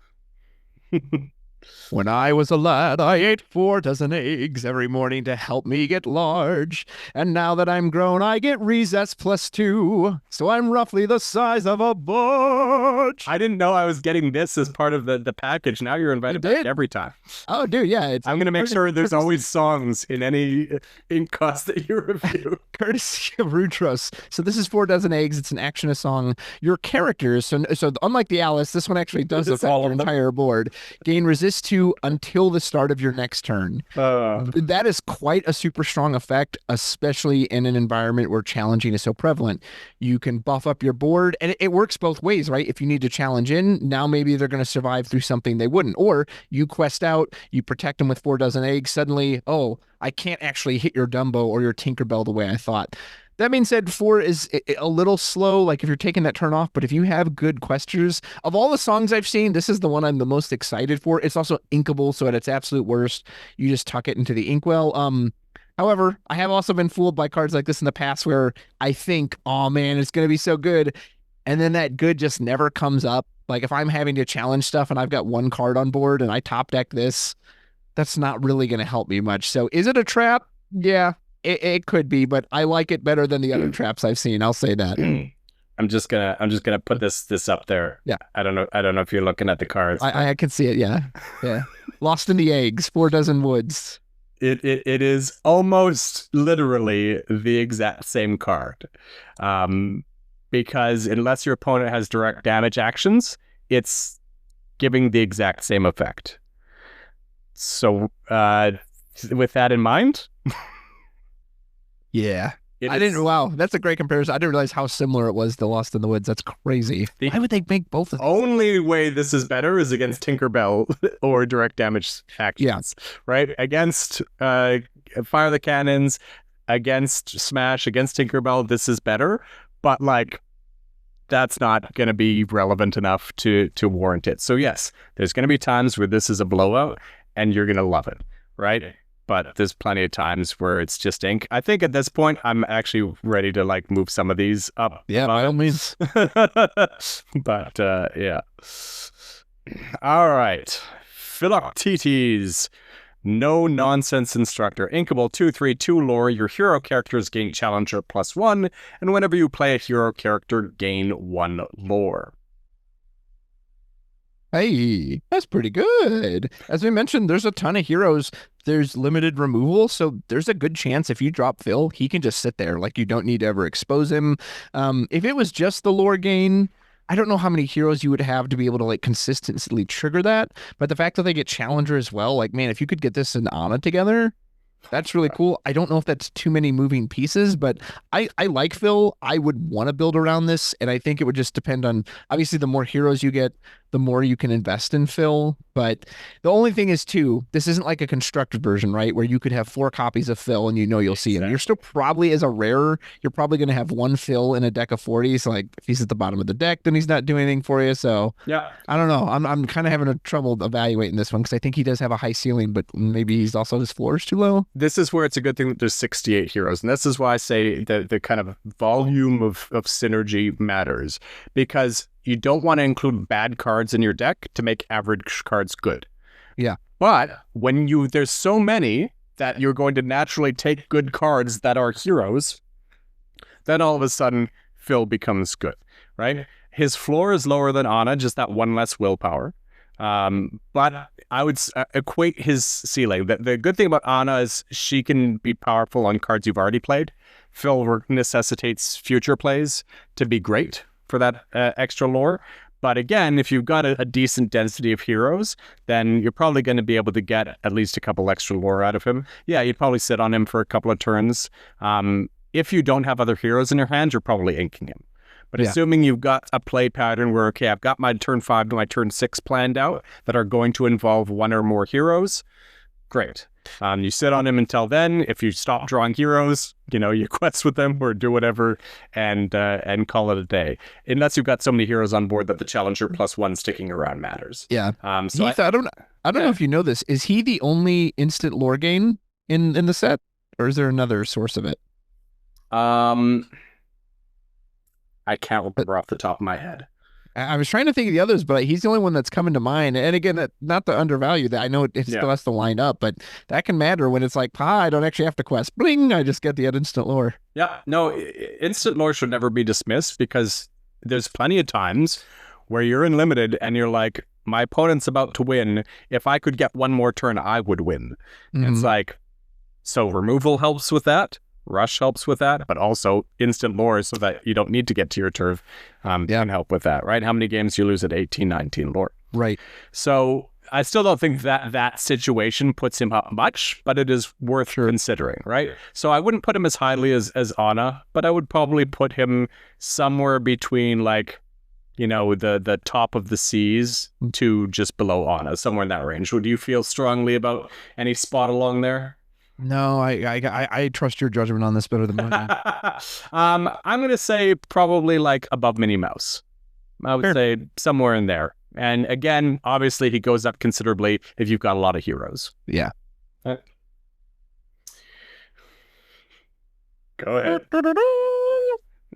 When I was a lad, I ate 4 dozen eggs every morning to help me get large. And now that I'm grown, I get recess +2. So I'm roughly the size of a budge. I didn't know I was getting this as part of the package. Now you're invited back every time. Oh, dude, yeah. I'm going to make sure there's always songs in any ink cost that you review. Courtesy of Rudrose. So this is 4 dozen eggs. It's an action, a song. Your characters, so unlike the Alice, this one actually does affect your entire board. Gain resist to until the start of your next turn. That is quite a super strong effect, especially in an environment where challenging is so prevalent. You can buff up your board, and it works both ways, right? If you need to challenge in, now maybe they're going to survive through something they wouldn't. Or you quest out, you protect them with 4 dozen eggs, suddenly, oh, I can't actually hit your Dumbo or your Tinkerbell the way I thought. That being said, 4 is a little slow, like if you're taking that turn off, but if you have good questers, of all the songs I've seen, this is the one I'm the most excited for. It's also inkable, so at its absolute worst, you just tuck it into the inkwell. However, I have also been fooled by cards like this in the past where I think, oh man, it's going to be so good, and then that good just never comes up. Like if I'm having to challenge stuff and I've got 1 card on board and I top deck this, that's not really going to help me much. So is it a trap? Yeah. It could be, but I like it better than the other traps I've seen. I'll say that. I'm just gonna put this up there. Yeah. I don't know if you're looking at the cards. I can see it. Yeah. Yeah. Lost in the Eggs, 4 dozen woods. It is almost literally the exact same card, because unless your opponent has direct damage actions, it's giving the exact same effect. So with that in mind. Yeah. Wow, that's a great comparison. I didn't realize how similar it was to Lost in the Woods. That's crazy. Why would they make both of them? Only way this is better is against Tinkerbell or direct damage actions. Yeah. Right? Against Fire the Cannons, against Smash, against Tinkerbell, this is better. But like, that's not going to be relevant enough to warrant it. So yes, there's going to be times where this is a blowout and you're going to love it. Right? But there's plenty of times where it's just ink. I think at this point, I'm actually ready to like move some of these up. Yeah, by all means. But yeah. All right. Philoctetes. No nonsense instructor. Inkable 2/3/2 lore. Your hero characters gain challenger +1. And whenever you play a hero character, gain 1 lore. Hey, that's pretty good. As we mentioned, there's a ton of heroes. There's limited removal, so there's a good chance if you drop Phil, he can just sit there. Like, you don't need to ever expose him. If it was just the lore gain, I don't know how many heroes you would have to be able to, like, consistently trigger that. But the fact that they get Challenger as well, like, man, if you could get this and Anna together, That's really cool. I don't know if that's too many moving pieces, but I like Phil. I would want to build around this, and I think it would just depend on, obviously, the more heroes you get, the more you can invest in Phil. But the only thing is, too, this isn't like a constructed version, right? Where you could have 4 copies of Phil and you'll see him. You're still probably, as a rarer, you're probably going to have 1 Phil in a deck of 40. So, like, if he's at the bottom of the deck, then he's not doing anything for you. So, Yeah. I don't know. I'm kind of having a trouble evaluating this one because I think he does have a high ceiling, but maybe he's also, his floor is too low. This is where it's a good thing that there's 68 heroes. And this is why I say the kind of volume of synergy matters, because you don't want to include bad cards in your deck to make average cards good. Yeah. But when there's so many that you're going to naturally take good cards that are heroes, then all of a sudden Phil becomes good, right? His floor is lower than Anna, just that 1 less willpower. But I would equate his ceiling. The good thing about Anna is she can be powerful on cards you've already played. Phil necessitates future plays to be great for that extra lore. But again, if you've got a decent density of heroes, then you're probably going to be able to get at least a couple extra lore out of him. Yeah, you'd probably sit on him for a couple of turns. If you don't have other heroes in your hand, you're probably inking him. But assuming you've got a play pattern where, okay, I've got my turn 5 to my turn 6 planned out that are going to involve 1 or more heroes, great. You sit on him until then. If you stop drawing heroes, you quest with them or do whatever and call it a day. Unless you've got so many heroes on board that the challenger +1 sticking around matters. Yeah. So Heath, I don't know if you know this. Is he the only instant lore gain in the set? Or is there another source of it? I can't remember off the top of my head. I was trying to think of the others, but he's the only one that's coming to mind. And again, not to undervalue that. I know it still has to line up, but that can matter when it's like, I don't actually have to quest. Bling! I just get the instant lore. Yeah, no, instant lore should never be dismissed because there's plenty of times where you're in limited and you're like, my opponent's about to win. If I could get 1 more turn, I would win. Mm-hmm. It's like, so removal helps with that. Rush helps with that, but also instant lore so that you don't need to get to your turf can help with that, right? How many games you lose at 18, 19 lore? Right. So I still don't think that situation puts him up much, but it is worth considering, right? So I wouldn't put him as highly as Anna, but I would probably put him somewhere between like, the top of the seas to just below Anna, somewhere in that range. Would you feel strongly about any spot along there? No, I trust your judgment on this better than mine. I'm going to say probably like above Minnie Mouse. I would say somewhere in there. And again, obviously he goes up considerably if you've got a lot of heroes. Yeah. Go ahead.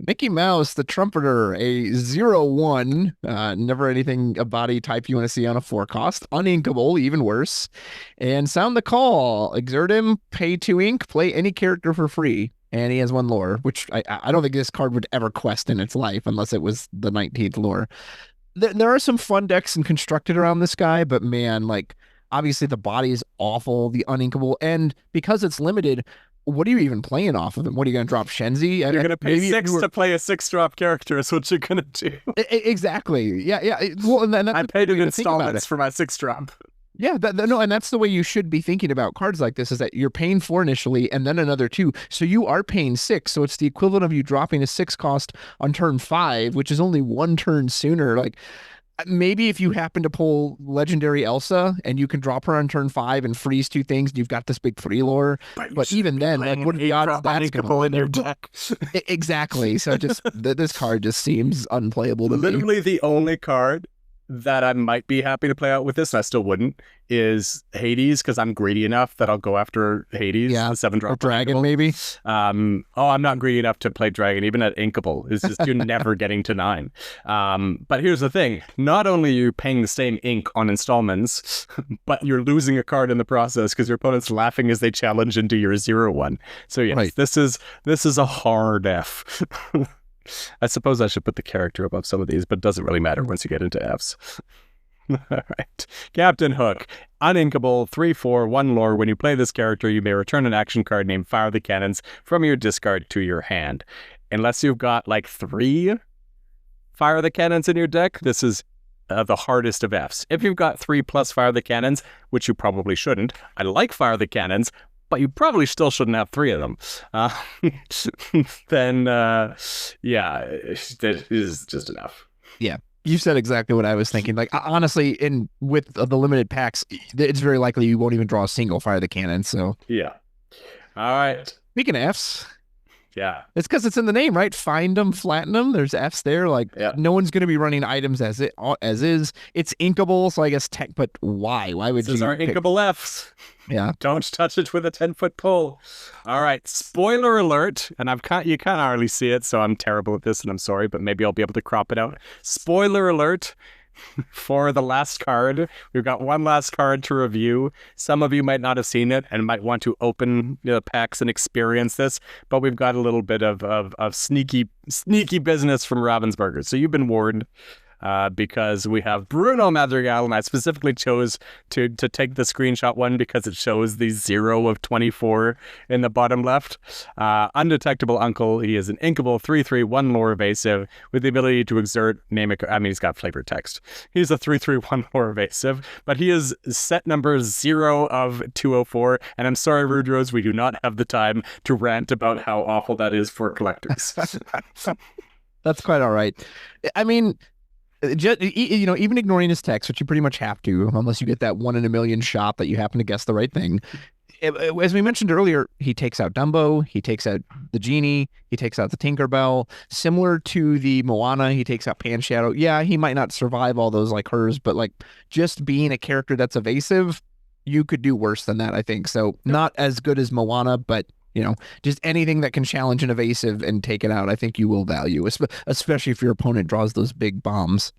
Mickey Mouse, the Trumpeter, a 0/1, never anything a body type you want to see on a 4 cost, uninkable, even worse, and sound the call, exert him, pay 2 ink, play any character for free, and he has 1 lore, which I don't think this card would ever quest in its life unless it was the 19th lore. There are some fun decks and constructed around this guy, but man, like, obviously the body is awful, the uninkable, and because it's limited, what are you even playing off of him? What are you going to drop, Shenzi? You're going to pay 6 to play a 6-drop character is what you're going to do. Exactly. Yeah. Well, and that's I paid in installments for my 6-drop. Yeah, no, and that's the way you should be thinking about cards like this, is that you're paying 4 initially and then another 2. So you are paying 6. So it's the equivalent of you dropping a 6 cost on turn 5, which is only 1 turn sooner. Like, maybe if you happen to pull legendary Elsa and you can drop her on turn 5 and freeze 2 things, and you've got this big 3 lore. But even then, like, what are the odds that's going to pull in your deck? Exactly. So just this card just seems unplayable to me. Literally the only card that I might be happy to play out with this, and I still wouldn't, is Hades, because I'm greedy enough that I'll go after Hades, the 7-drop. Or Dragon, maybe? I'm not greedy enough to play Dragon, even at Inkable. It's just you're never getting to 9. But here's the thing. Not only are you paying the same ink on installments, but you're losing a card in the process because your opponent's laughing as they challenge into your 0/1. So yes, this is a hard F. I suppose I should put the character above some of these, but it doesn't really matter once you get into Fs. All right. Captain Hook. Uninkable, 3/4, 1 lore. When you play this character, you may return an action card named Fire the Cannons from your discard to your hand. Unless you've got like 3 Fire the Cannons in your deck, this is the hardest of Fs. If you've got 3+ Fire the Cannons, which you probably shouldn't, I like Fire the Cannons, but you probably still shouldn't have 3 of them, then yeah, that is just enough. Yeah. You said exactly what I was thinking. Like, honestly, with the limited packs, it's very likely you won't even draw a single Fire the Cannon. So yeah. All right. Speaking of Fs, yeah, it's because it's in the name, right? Find them, flatten them. There's Fs there. Like, no one's going to be running items as is. It's inkable, so I guess but why? Why would These are inkable Fs. Yeah. Don't touch it with a 10-foot pole. All right. Spoiler alert. And you can't hardly see it, so I'm terrible at this and I'm sorry, but maybe I'll be able to crop it out. Spoiler alert for the last card. We've got one last card to review. Some of you might not have seen it and might want to open the packs and experience this, but we've got a little bit of sneaky business from Ravensburger. So you've been warned. Because we have Bruno Madrigal, and I specifically chose to take the screenshot one because it shows the 0 of 24 in the bottom left. Undetectable Uncle. He is an inkable 3/3, 1 lore evasive with the ability to exert he's got flavored text. He's a 3/3, 1 lore evasive, but he is set number 0 of 204. And I'm sorry, Rudrose, we do not have the time to rant about how awful that is for collectors. That's quite all right. I mean, even ignoring his text, which you pretty much have to, unless you get that 1 in a million shot that you happen to guess the right thing. As we mentioned earlier, he takes out Dumbo, he takes out the Genie, he takes out the Tinkerbell. Similar to the Moana, he takes out Pan Shadow. Yeah, he might not survive all those like hers, but like just being a character that's evasive, you could do worse than that, I think. So not as good as Moana, but just anything that can challenge an evasive and take it out, I think you will value, especially if your opponent draws those big bombs.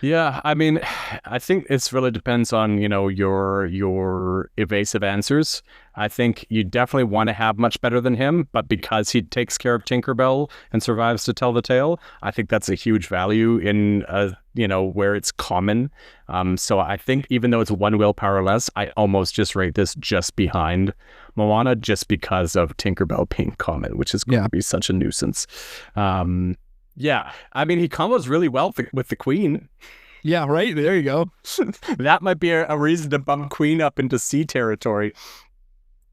Yeah, I mean, I think it really depends on, your evasive answers. I think you definitely want to have much better than him, but because he takes care of Tinkerbell and survives to tell the tale, I think that's a huge value in, where it's common. So I think even though it's 1 willpower less, I almost just rate this just behind Moana just because of Tinkerbell being common, which is going to be such a nuisance. Yeah, I mean, he combos really well with the Queen. Yeah, right. There you go. That might be a reason to bump Queen up into C territory.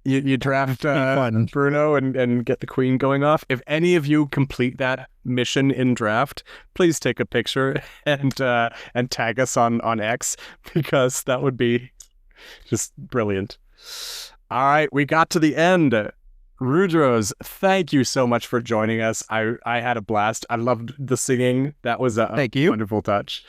You draft Bruno and get the Queen going off. If any of you complete that mission in draft, please take a picture and tag us on X, because that would be just brilliant. All right, we got to the end. Rudrose, thank you so much for joining us. I had a blast. I loved the singing. That was a wonderful touch.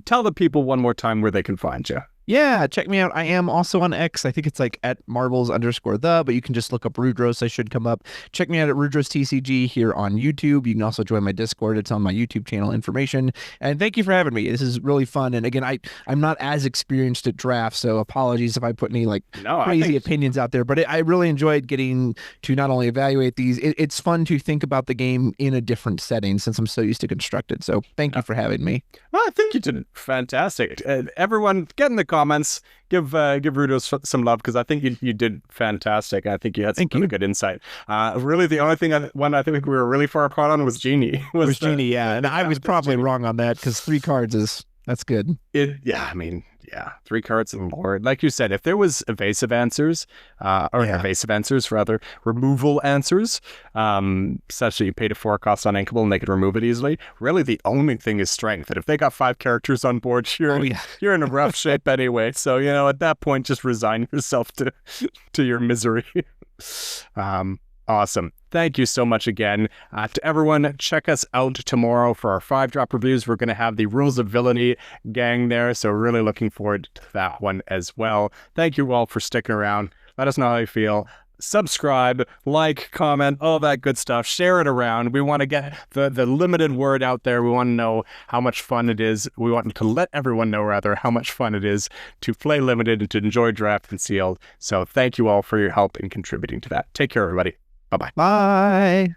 Tell the people one more time where they can find you. Yeah, check me out. I am also on X. I think it's like at marbles_the, but you can just look up Rudrose. I should come up. Check me out at Rudrose TCG here on YouTube. You can also join my Discord. It's on my YouTube channel information. And thank you for having me. This is really fun. And again, I'm not as experienced at drafts, so apologies if I put any crazy opinions out there. But I really enjoyed getting to not only evaluate these, it's fun to think about the game in a different setting since I'm so used to Constructed. So thank you for having me. Well, I think you did fantastic. Everyone, get in the comments, give Rudrose some love, because I think you did fantastic. I think you had some really good insight. Really, the only thing I think we were really far apart on was Genie. Was Genie, yeah, and I was probably wrong on that because 3 cards that's good. Yeah, 3 cards and more. Like you said, if there was evasive answers, removal answers, such that you paid a 4 cost on inkable and they could remove it easily, really the only thing is strength. And if they got 5 characters on board, you're in a rough shape anyway. So, at that point, just resign yourself to your misery. Awesome. Thank you so much again. To everyone, check us out tomorrow for our 5-drop reviews. We're going to have the Rules of Villainy gang there, so really looking forward to that one as well. Thank you all for sticking around. Let us know how you feel. Subscribe, like, comment, all that good stuff. Share it around. We want to get the limited word out there. We want to know how much fun it is. We want to let everyone know, rather, how much fun it is to play limited and to enjoy draft and sealed. So thank you all for your help in contributing to that. Take care, everybody. Bye-bye. Bye.